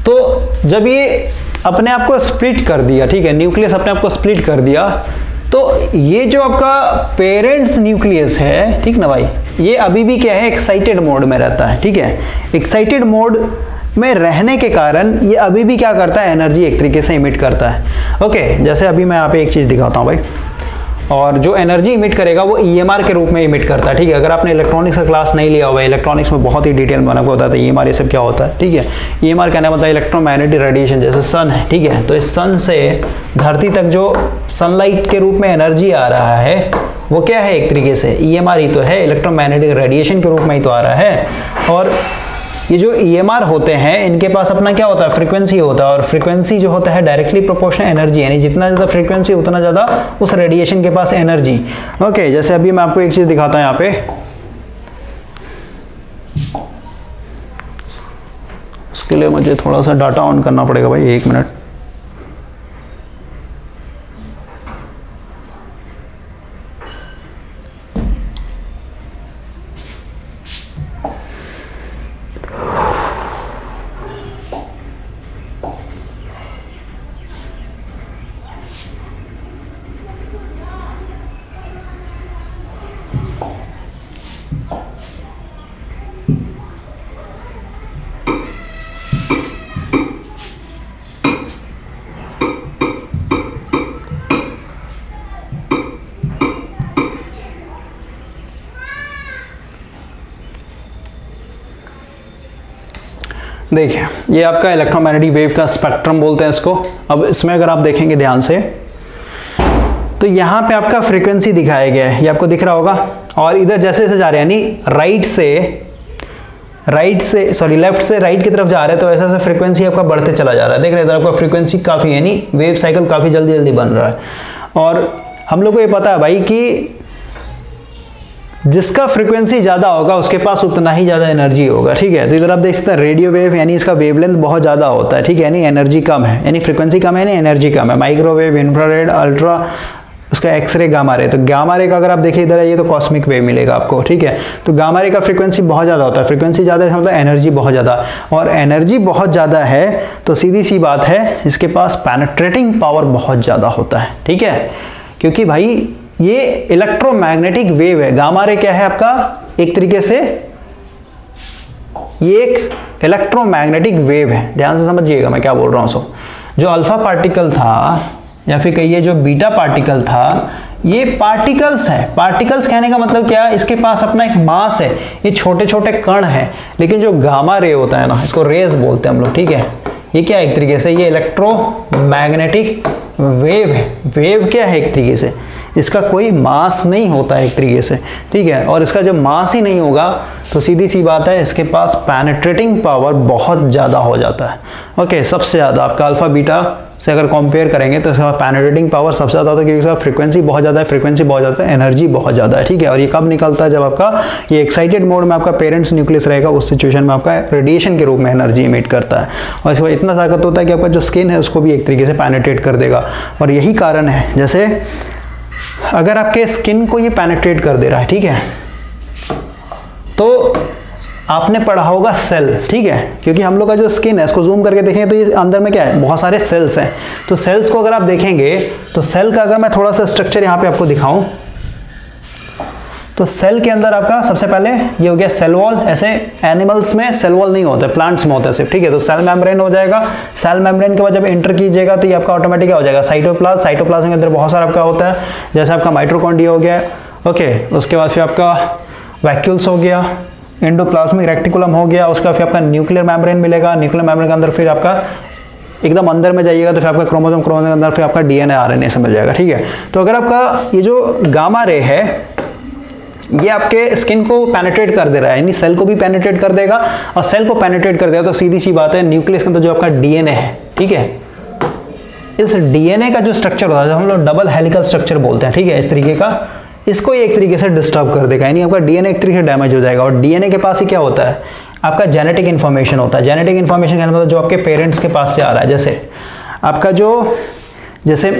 तो जब ये अपने आप को स्प्लिट कर दिया, ठीक है, न्यूक्लियस अपने आप को स्प्लिट कर दिया, तो ये जो आपका पेरेंट्स न्यूक्लियस है, ठीक ना भाई, ये अभी भी क्या है, एक्साइटेड मोड में रहता है, ठीक है। एक्साइटेड मोड में रहने के कारण ये अभी भी क्या करता है, एनर्जी एक तरीके से इमिट करता है। ओके, जैसे अभी मैं यहाँ पे एक चीज दिखाता हूँ भाई, और जो एनर्जी इमिट करेगा वो ईएमआर के रूप में इमिट करता है, ठीक है। अगर आपने इलेक्ट्रॉनिक्स का क्लास नहीं लिया हुआ है, इलेक्ट्रॉनिक्स में बहुत ही डिटेल में आपको बताता है ईएमआर ये सब क्या होता है, ठीक है। ईएमआर कहना मतलब इलेक्ट्रोमैग्नेटिक रेडिएशन, जैसे सन है, ठीक है, तो इस सन से धरती तक जो सनलाइट के रूप में एनर्जी आ रहा है वो क्या है, एक तरीके से ईएमआर ही तो है, इलेक्ट्रोमैग्नेटिक रेडिएशन के रूप में ही तो आ रहा है। और ये जो ईएमआर होते हैं इनके पास अपना क्या होता है, फ्रीक्वेंसी होता है, और फ्रीक्वेंसी जो होता है डायरेक्टली प्रोपोर्शनल एनर्जी, यानी जितना ज़्यादा फ्रीक्वेंसी उतना ज़्यादा उस रेडिएशन के पास एनर्जी। ओके, जैसे अभी मैं आपको एक चीज़ दिखाता हूँ यहाँ पे, उसके लिए मुझे थोड़ा सा डाटा ऑन करना पड़ेगा भाई, 1 मिनट। देखिए, ये आपका इलेक्ट्रोमैग्नेटिक वेव का स्पेक्ट्रम बोलते हैं इसको। अब इसमें अगर आप देखेंगे ध्यान से तो यहाँ पे आपका फ्रीक्वेंसी दिखाया गया है, ये आपको दिख रहा होगा, और इधर जैसे जैसे जा रहे हैं, यानी लेफ्ट से राइट की तरफ जा रहे हैं, तो ऐसा ऐसा फ्रीक्वेंसी आपका बढ़ते चला जा रहा है। देख रहे हैं इधर आपका फ्रीक्वेंसी काफ़ी, यानी वेव साइकिल काफ़ी जल्दी जल्दी बन रहा है। और हम लोग को ये पता है भाई कि जिसका फ्रीक्वेंसी ज़्यादा होगा उसके पास उतना ही ज़्यादा एनर्जी होगा, ठीक है। तो इधर आप देख सकते हैं रेडियो वेव, यानी इसका वेवलेंथ बहुत ज़्यादा होता है, ठीक है, यानी एनर्जी कम है, यानी फ्रीक्वेंसी कम है, यानी एनर्जी कम है। माइक्रोवेव, इंफ्रारेड, अल्ट्रा, उसका एक्सरे, गामा रे। तो गामा रे का अगर आप देखिए इधर आइए तो कॉस्मिक वेव मिलेगा आपको, ठीक है। तो गामा रे का फ्रीक्वेंसी बहुत ज़्यादा होता है, फ्रीक्वेंसी ज़्यादा है मतलब एनर्जी बहुत ज़्यादा, और एनर्जी बहुत ज़्यादा है तो सीधी सी बात है इसके पास पेनिट्रेटिंग पावर बहुत ज़्यादा होता है, ठीक है, क्योंकि भाई ये इलेक्ट्रोमैग्नेटिक वेव है। गामा रे क्या है आपका, एक तरीके से ये एक इलेक्ट्रोमैग्नेटिक वेव है, ध्यान से समझिएगा मैं क्या बोल रहा हूँ। सो जो अल्फा पार्टिकल था या फिर कहिए जो बीटा पार्टिकल था, ये पार्टिकल्स है। पार्टिकल्स कहने का मतलब क्या है, इसके पास अपना एक मास है, ये छोटे छोटे कण है। लेकिन जो गामा रे होता है ना, इसको रेज बोलते हैं हम लोग, ठीक है, ये क्या है, एक तरीके से ये इलेक्ट्रोमैग्नेटिक वेव है। वेव क्या है, एक तरीके से इसका कोई मास नहीं होता है एक तरीके से, ठीक है। और इसका जब मास ही नहीं होगा तो सीधी सी बात है इसके पास पेनिट्रेटिंग पावर बहुत ज़्यादा हो जाता है। ओके, सबसे ज़्यादा आपका अल्फा बीटा से अगर कंपेयर करेंगे तो इसका पेनिट्रेटिंग पावर सबसे ज़्यादा होता है, क्योंकि इसका फ्रीक्वेंसी बहुत ज़्यादा है, फ्रीक्वेंसी बहुत ज़्यादा है, एनर्जी बहुत ज़्यादा है, ठीक है। और ये कब निकलता है, जब आपका ये एक्साइटेड मोड में आपका पेरेंट्स न्यूक्लियस रहेगा, उस सिचुएशन में आपका रेडिएशन के रूप में एनर्जी इमिट करता है। और इसके बाद इतना ताकत होता है कि आपका जो स्किन है उसको भी एक तरीके से पेनिट्रेट कर देगा। और यही कारण है, जैसे अगर आपके स्किन को ये पेनिट्रेट कर दे रहा है, ठीक है, तो आपने पढ़ा होगा सेल, ठीक है, क्योंकि हम लोग का जो स्किन है इसको जूम करके देखें तो ये अंदर में क्या है, बहुत सारे सेल्स हैं। तो सेल्स को अगर आप देखेंगे तो सेल का अगर मैं थोड़ा सा स्ट्रक्चर यहाँ पे आपको दिखाऊं तो सेल के अंदर आपका सबसे पहले ये हो गया सेल वॉल। ऐसे एनिमल्स में सेल वॉल नहीं होता है, प्लांट्स में होता है सिर्फ, ठीक है। तो सेल मेम्ब्रेन हो जाएगा। सेल मेम्ब्रेन के बाद जब एंटर कीजिएगा तो ये आपका ऑटोमेटिक हो जाएगा साइटोप्लाज्म। साइटोप्लाज्म के अंदर बहुत सारा आपका होता है, जैसे आपका माइटोकॉन्ड्रिया हो गया, ओके। उसके बाद फिर आपका वैक्यूल्स हो गया, एंडोप्लाज्मिक रेटिकुलम हो गया, उसका फिर आपका न्यूक्लियर मेम्ब्रेन मिलेगा। न्यूक्लियर मेम्ब्रेन के अंदर फिर आपका एकदम अंदर में जाइएगा तो फिर आपका क्रोमोसोम के अंदर फिर आपका डीएनए आरएनए से मिल जाएगा, ठीक है। तो अगर आपका ये जो गामा रे है ये आपके स्किन को पेनिट्रेट कर दे रहा है, यानी सेल को भी पेनिट्रेट कर देगा, और सेल को पेनिट्रेट कर देगा तो सीधी सी बात है न्यूक्लियस के अंदर जो आपका डीएनए है, ठीक है, इस डीएनए का जो स्ट्रक्चर होता है जो हम लोग डबल हेलिकल स्ट्रक्चर बोलते हैं, ठीक है, इस तरीके का, इसको एक तरीके से डिस्टर्ब कर देगा, यानी आपका डीएनए एक तरीके से डैमेज हो जाएगा। और डीएनए के पास ही क्या होता है, आपका जेनेटिक इन्फॉर्मेशन होता है। जेनेटिक इन्फॉर्मेशन का मतलब जो आपके पेरेंट्स के पास से आ रहा है, जैसे आपका जो, जैसे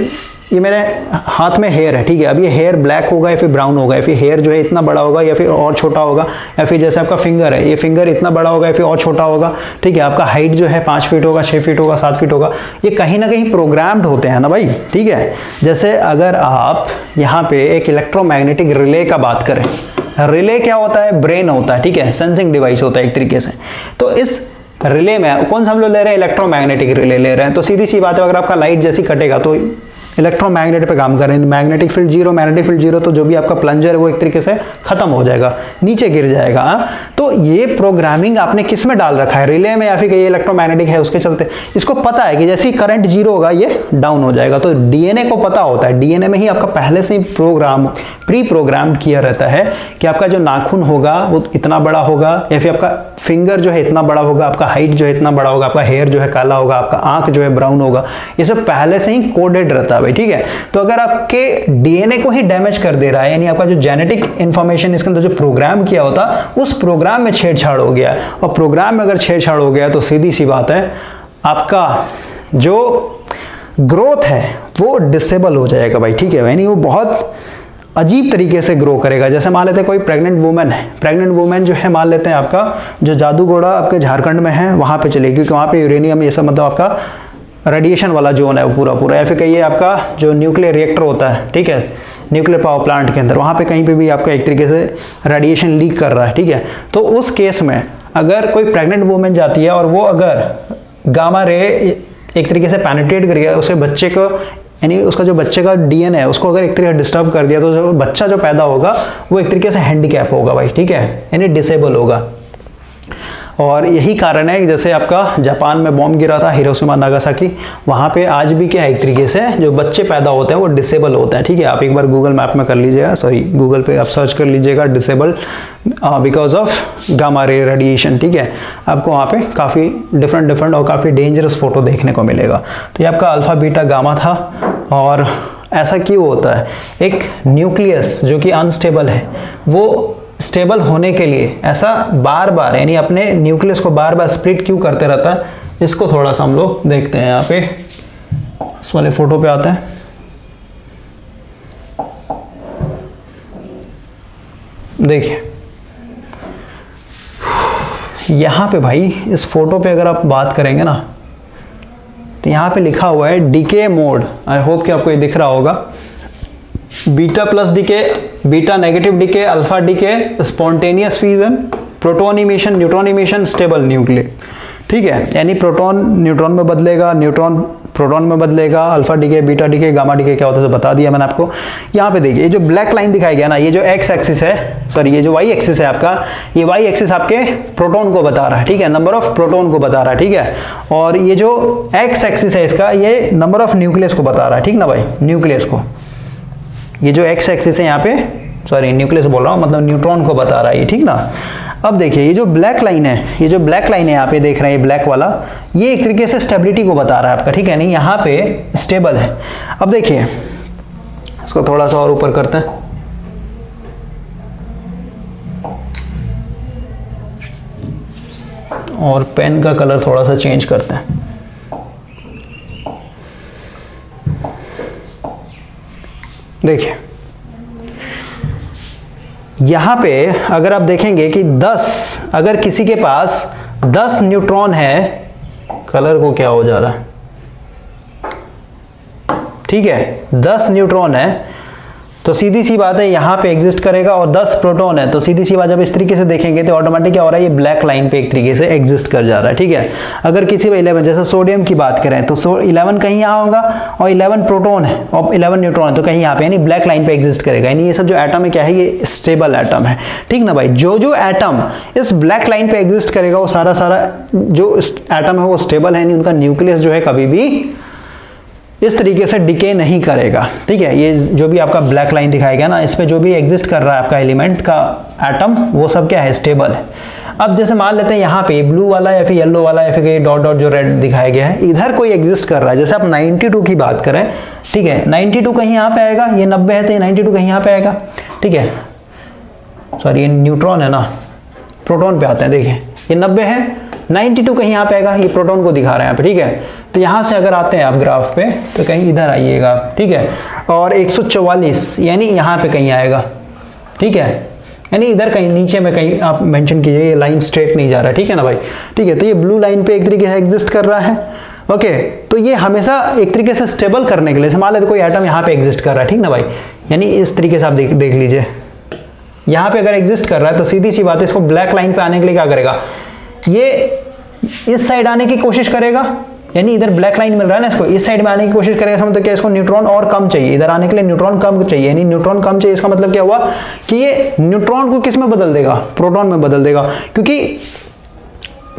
ये मेरे हाथ में हेयर है, ठीक है, अब ये हेयर ब्लैक होगा या फिर ब्राउन होगा, या फिर हेयर जो है इतना बड़ा होगा या फिर और छोटा होगा, या फिर जैसे आपका फिंगर है, ये फिंगर इतना बड़ा होगा या फिर और छोटा होगा, ठीक है। आपका हाइट जो है 5 फीट होगा, 6 फीट होगा, 7 फीट होगा, ये कहीं ना कहीं प्रोग्राम्ड होते हैं ना भाई, ठीक है। जैसे अगर आप यहाँ पे एक इलेक्ट्रोमैग्नेटिक रिले का बात करें, रिले क्या होता है, ब्रेन होता है, ठीक है, सेंसिंग डिवाइस होता है एक तरीके से। तो इस रिले में कौन सा हम लोग ले रहे हैं, इलेक्ट्रोमैग्नेटिक रिले ले रहे हैं। तो सीधी सी बात है, अगर आपका लाइट जैसी कटेगा तो इलेक्ट्रोमैग्नेट पे काम कर रहे हैं, magnetic field zero, magnetic field zero, तो जो भी आपका प्लंजर है वो एक तरीके से खत्म हो जाएगा, नीचे गिर जाएगा। तो ये प्रोग्रामिंग आपने किस में डाल रखा है, रिले में, या फिर ये इलेक्ट्रोमैग्नेटिक है उसके चलते इसको पता है कि जैसे ही करंट जीरो होगा ये डाउन हो जाएगा। तो डीएनए को पता होता है, डीएनए में ही आपका पहले से ही प्री प्रोग्राम किया रहता है कि आपका जो नाखून होगा वो इतना बड़ा होगा, या फिर आपका फिंगर जो है इतना बड़ा होगा, आपका हाइट जो है इतना बड़ा होगा, आपका हेयर जो है काला होगा, आपका आंख जो है ब्राउन होगा, ये सब पहले से ही कोडेड रहता है भाई, ठीक है। तो अगर आपके डीएनए को ही डैमेज कर दे रहा है, यानी आपका जो जेनेटिक इंफॉर्मेशन इसके अंदर जो प्रोग्राम किया होता उस प्रोग्राम में छेड़छाड़ हो गया, और प्रोग्राम में अगर छेड़छाड़ हो गया तो सीधी सी बात है आपका जो ग्रोथ है वो डिसेबल हो जाएगा भाई, ठीक है, यानी वो बहुत अजीब तरीके से ग्रो करेगा। जैसे मान लेते हैं कोई प्रेग्नेंट वुमेन है, प्रेग्नेंट वुमेन जो है मान लेते हैं आपका जो जादूगोड़ा आपके झारखंड में है वहां पे चलेगी, क्योंकि वहां पे यूरेनियम ये सब मतलब आपका रेडिएशन वाला जोन है वो पूरा पूरा, या फिर कहिए आपका जो न्यूक्लियर रिएक्टर होता है, ठीक है, न्यूक्लियर पावर प्लांट के अंदर वहाँ पे कहीं पे भी आपका एक तरीके से रेडिएशन लीक कर रहा है, ठीक है। तो उस केस में अगर कोई प्रेग्नेंट वुमेन जाती है और वो अगर गामा रे एक तरीके से पेनिट्रेट कर गया उसके बच्चे को, यानी उसका जो बच्चे का डीएनए है उसको अगर एक तरीके से डिस्टर्ब कर दिया तो जो बच्चा जो पैदा होगा वो एक तरीके से हैंडीकैप होगा भाई, ठीक है, यानी डिसेबल होगा। और यही कारण है कि जैसे आपका जापान में बॉम्ब गिरा था हिरोशिमा नागासाकी, वहाँ पे आज भी क्या है एक तरीके से जो बच्चे पैदा होते हैं वो डिसेबल होते हैं, ठीक है। आप एक बार गूगल मैप में कर लीजिएगा, सॉरी गूगल पे आप सर्च कर लीजिएगा disable because of gamma ray radiation, ठीक है। आपको वहाँ पे काफ़ी डिफरेंट और काफ़ी डेंजरस फोटो देखने को मिलेगा। तो ये आपका अल्फा बीटा गामा था। और ऐसा क्यों होता है, एक न्यूक्लियस जो कि अनस्टेबल है वो स्टेबल होने के लिए ऐसा बार बार, यानी अपने न्यूक्लियस को बार बार स्प्लिट क्यों करते रहता है, इसको थोड़ा सा हम लोग देखते हैं। यहाँ पे इस वाले फोटो पे आते हैं, देखिए यहाँ पे भाई इस फोटो पे अगर आप बात करेंगे ना तो यहाँ पे लिखा हुआ है डीके मोड, आई होप कि आपको ये दिख रहा होगा, beta plus decay, beta negative decay, alpha decay, spontaneous fusion, proton emission, neutron emission, stable nuclear, ठीक है। यानी प्रोटॉन न्यूट्रॉन में बदलेगा, न्यूट्रॉन प्रोटॉन में बदलेगा, alpha decay, beta decay, gamma decay क्या होता है तो बता दिया मैंने आपको। यहाँ पे देखिए ये जो ब्लैक लाइन दिखाई गया ना, ये जो एक्स एक्सिस है, सॉरी ये जो वाई एक्सिस है आपका, ये वाई एक्सिस आपके प्रोटॉन को बता रहा है, ठीक है, नंबर ऑफ प्रोटॉन को बता रहा है, ठीक है। और ये जो एक्स एक्सिस है इसका, ये नंबर ऑफ न्यूक्लियस को बता रहा है, ठीक ना भाई, न्यूक्लियस को, ये जो एक्स एक्सिस है यहाँ पे, सॉरी न्यूक्लियस बोल रहा हूँ, मतलब न्यूट्रॉन को बता रहा है ये, ठीक ना। अब देखिए ये जो ब्लैक लाइन है, ये जो ब्लैक लाइन है यहाँ पे देख रहे हैं, ये ब्लैक वाला, ये एक तरीके से स्टेबिलिटी को बता रहा है आपका, ठीक है, नहीं यहाँ पे स्टेबल है। अब देखिए इसको थोड़ा सा और ऊपर करते हैं, और पेन का कलर थोड़ा सा चेंज करते हैं। देखिए यहाँ पे अगर आप देखेंगे कि 10, अगर किसी के पास 10 न्यूट्रॉन है, कलर को क्या हो जा रहा है, ठीक है, 10 न्यूट्रॉन है तो सीधी सी बात है यहाँ पे एग्जिस्ट करेगा, और 10 प्रोटॉन है तो सीधी सी बात, जब इस तरीके से देखेंगे तो ऑटोमेटिक क्या हो रहा है, ये ब्लैक लाइन पे एक तरीके से एग्जिस्ट कर जा रहा है, ठीक है। अगर किसी में 11, जैसे सोडियम की बात करें तो 11 कहीं यहाँ होगा और 11 प्रोटॉन है और 11 न्यूट्रॉन है तो कहीं यहाँ पे, यानी ब्लैक लाइन पे एग्जिस्ट करेगा। यानी ये सब जो एटम है क्या है, ये स्टेबल एटम है, ठीक ना भाई। जो जो एटम इस ब्लैक लाइन पे एग्जिस्ट करेगा वो सारा जो एटम है वो स्टेबल है, नहीं उनका न्यूक्लियस जो है कभी भी इस तरीके से डिके नहीं करेगा, ठीक है। ये जो भी आपका ब्लैक लाइन दिखाया गया ना, इस पे जो भी एग्जिस्ट कर रहा है आपका एलिमेंट का एटम, वो सब क्या है, स्टेबल है। अब जैसे मान लेते हैं यहाँ पे ब्लू वाला या फिर येलो वाला या फिर ये डॉट डॉट जो रेड दिखाया गया है, इधर कोई एग्जिस्ट कर रहा है। जैसे आप 92 की बात करें, ठीक है, 92 कहीं यहाँ पे आएगा, ये 90 है तो ये 92 कहीं यहाँ पे आएगा, ठीक है। सॉरी, ये न्यूट्रॉन है ना, प्रोटॉन पे आते हैं, देखिए ये 90 है, 92 कहीं यहाँ पे आएगा, ये प्रोटॉन को दिखा रहे हैं यहाँ पे, ठीक है। तो यहाँ से अगर आते हैं आप ग्राफ पे तो कहीं इधर आइएगा, ठीक है, और 144 यानी यहाँ पे कहीं आएगा, ठीक है, यानी इधर कहीं नीचे में कहीं आप मेंशन कीजिए, ये लाइन स्ट्रेट नहीं जा रहा है, ठीक है ना भाई, ठीक है। तो ये ब्लू लाइन पे एक तरीके से एग्जिस्ट कर रहा है, ओके। तो ये हमेशा एक तरीके से स्टेबल करने के लिए, मान लेते कोई एटम यहाँ पे एग्जिस्ट कर रहा है, ठीक ना भाई, यानी इस तरीके से आप देख लीजिए, यहाँ पे अगर एग्जिस्ट कर रहा है तो सीधी सी बात है, इसको ब्लैक लाइन पे आने के लिए क्या करेगा, ये इस साइड आने की कोशिश करेगा, यानी इधर ब्लैक लाइन मिल रहा है ना, इसको इस साइड में आने की कोशिश करेगा। इसका मतलब क्या, इसको न्यूट्रॉन और कम चाहिए, इधर आने के लिए न्यूट्रॉन कम चाहिए, यानी न्यूट्रॉन कम चाहिए। इसका मतलब क्या हुआ कि ये न्यूट्रॉन को किस में बदल देगा, प्रोटॉन में बदल देगा, क्योंकि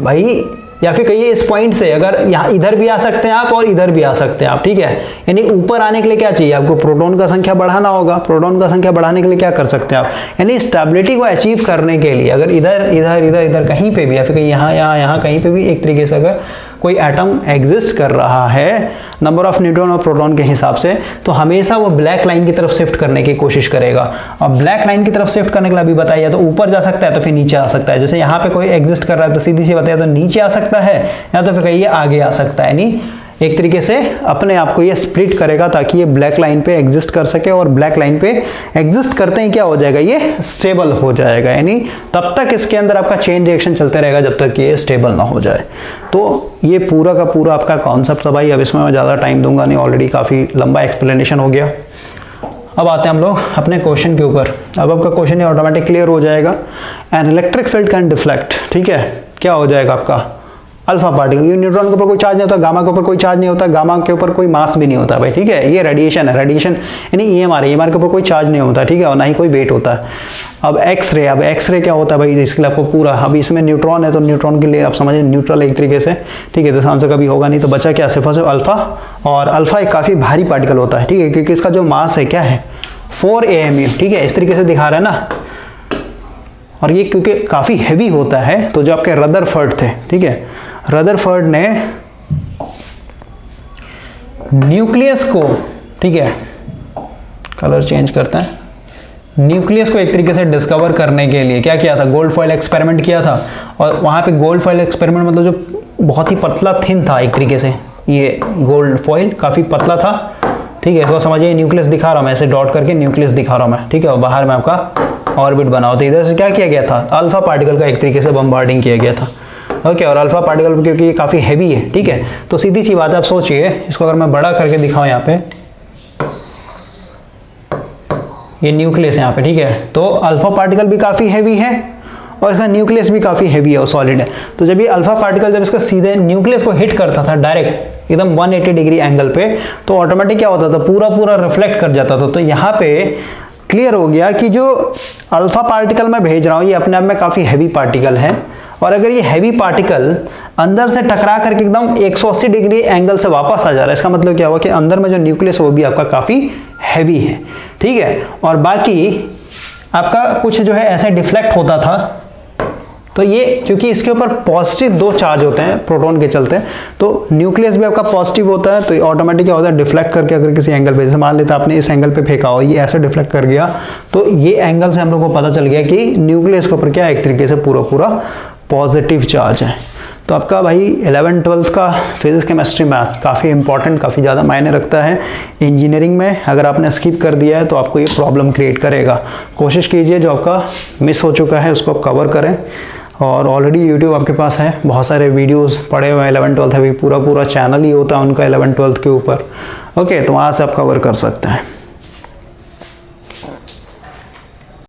भाई, या फिर कहिए इस पॉइंट से अगर यहाँ इधर भी आ सकते हैं आप और इधर भी आ सकते हैं आप, ठीक है। यानी ऊपर आने के लिए क्या चाहिए आपको, प्रोटॉन का संख्या बढ़ाना होगा। प्रोटॉन का संख्या बढ़ाने के लिए क्या कर सकते हैं आप, यानी स्टेबिलिटी को अचीव करने के लिए अगर इधर इधर इधर इधर कहीं पे भी या फिर कहीं यहाँ कहीं पे भी एक तरीके से अगर कोई एटम एग्जिस्ट कर रहा है नंबर ऑफ न्यूट्रॉन और प्रोटॉन के हिसाब से, तो हमेशा वो ब्लैक लाइन की तरफ शिफ्ट करने की कोशिश करेगा। और ब्लैक लाइन की तरफ शिफ्ट करने के लिए अभी बताइए, तो ऊपर जा सकता है तो फिर नीचे आ सकता है। जैसे यहाँ पे कोई एग्जिस्ट कर रहा है तो सीधी सी बताइए तो नीचे आ सकता है, या तो फिर कहिए आगे आ सकता है। यानी एक तरीके से अपने आप को ये स्प्लिट करेगा ताकि ये ब्लैक लाइन पे एग्जिस्ट कर सके, और ब्लैक लाइन पे एग्जिस्ट करते ही क्या हो जाएगा, ये स्टेबल हो जाएगा। यानी तब तक इसके अंदर आपका चेन रिएक्शन चलते रहेगा जब तक ये स्टेबल ना हो जाए। तो ये पूरा का पूरा आपका कॉन्सेप्ट था भाई। अब इसमें मैं ज़्यादा टाइम दूंगा नहीं, ऑलरेडी काफ़ी लंबा एक्सप्लेनेशन हो गया। अब आते हैं हम लोग अपने क्वेश्चन के ऊपर। अब आपका क्वेश्चन ये ऑटोमेटिक क्लियर हो जाएगा। An electric field can deflect, ठीक है, क्या हो जाएगा आपका अल्फा पार्टिकल। ये न्यूट्रॉन के ऊपर कोई चार्ज नहीं होता, गामा के ऊपर कोई चार्ज नहीं होता, गामा के ऊपर कोई मास भी नहीं होता भाई, ठीक है। ये रेडिएशन है, रेडिएशन यानी ईएमआर के ऊपर कोई चार्ज नहीं होता, ठीक है, और ना ही कोई वेट होता है। अब एक्सरे, अब एक्सरे क्या होता है भाई, इसके लिए आपको पूरा, अब इसमें न्यूट्रॉन है तो न्यूट्रॉन के लिए आप समझिए न्यूट्रल एक तरीके से, ठीक है, तो आंसर कभी होगा नहीं। तो बचा क्या, सिर्फ अल्फा, और अल्फा एक काफ़ी भारी पार्टिकल होता है, ठीक है, क्योंकि इसका जो मास है क्या है 4 AMU, ठीक है, इस तरीके से दिखा रहा है ना। और ये क्योंकि काफ़ी हैवी होता है, तो जो आपके रदरफर्ड थे, ठीक है, रदरफर्ड ने न्यूक्लियस को, ठीक है, कलर चेंज करते हैं, न्यूक्लियस को एक तरीके से डिस्कवर करने के लिए क्या किया था, गोल्ड फॉइल एक्सपेरिमेंट किया था। और वहाँ पे गोल्ड फॉइल एक्सपेरिमेंट मतलब जो बहुत ही पतला थिन था एक तरीके से, ये गोल्ड फॉइल काफ़ी पतला था, ठीक है। इसको समझिए न्यूक्लियस दिखा रहा हूँ मैं, ऐसे डॉट करके न्यूक्लियस दिखा रहा हूँ मैं, ठीक है, और बाहर में आपका ऑर्बिट बना होता है। इधर से क्या किया गया था, अल्फा पार्टिकल का एक तरीके से बम्बार्डिंग किया गया था, ओके। और अल्फा पार्टिकल क्योंकि ये काफ़ी हैवी है, ठीक है, तो सीधी सी बात है, आप सोचिए इसको अगर मैं बड़ा करके दिखाऊं यहाँ पे, ये न्यूक्लियस है यहाँ पे, ठीक है, तो अल्फा पार्टिकल भी काफ़ी हैवी है और इसका न्यूक्लियस भी काफ़ी हैवी है और सॉलिड है। तो जब ये अल्फा पार्टिकल जब इसका सीधे न्यूक्लियस को हिट करता था डायरेक्ट एकदम 180 डिग्री एंगल पे, तो ऑटोमेटिक क्या होता था, पूरा रिफ्लेक्ट कर जाता था। तो यहाँ पे क्लियर हो गया कि जो अल्फा पार्टिकल मैं भेज रहा हूँ ये अपने आप में काफ़ी हैवी पार्टिकल है, और अगर ये हैवी पार्टिकल अंदर से टकरा करके एकदम 180 डिग्री एंगल से वापस आ जा रहा है, इसका मतलब क्या हुआ कि अंदर में जो न्यूक्लियस है वो भी आपका काफ़ी हैवी है, ठीक है। और बाकी आपका कुछ जो है ऐसे डिफ्लेक्ट होता था, तो ये क्योंकि इसके ऊपर पॉजिटिव 2 चार्ज होते हैं प्रोटॉन के चलते, तो न्यूक्लियस भी आपका पॉजिटिव होता है, तो ऑटोमेटिक क्या होता है, डिफ्लेक्ट करके अगर किसी एंगल पे, जैसे मान लेते आपने इस एंगल पे फेंका हो, ये ऐसे डिफ्लेक्ट कर गया, तो ये एंगल से हम लोग को पता चल गया कि न्यूक्लियस के ऊपर क्या एक तरीके से पूरा पॉजिटिव चार्ज है। तो आपका भाई 11th-12th का फिजिक्स केमिस्ट्री मैथ काफ़ी इंपॉर्टेंट, काफ़ी ज़्यादा मायने रखता है इंजीनियरिंग में। अगर आपने स्किप कर दिया है तो आपको ये प्रॉब्लम क्रिएट करेगा। कोशिश कीजिए जो आपका मिस हो चुका है उसको आप कवर करें, और ऑलरेडी YouTube आपके पास है, बहुत सारे वीडियोस पड़े हुए हैं 11th-12th, अभी पूरा चैनल ही होता है उनका 11th-12th के ऊपर। ओके, तो वहाँ से आप कवर कर सकते हैं।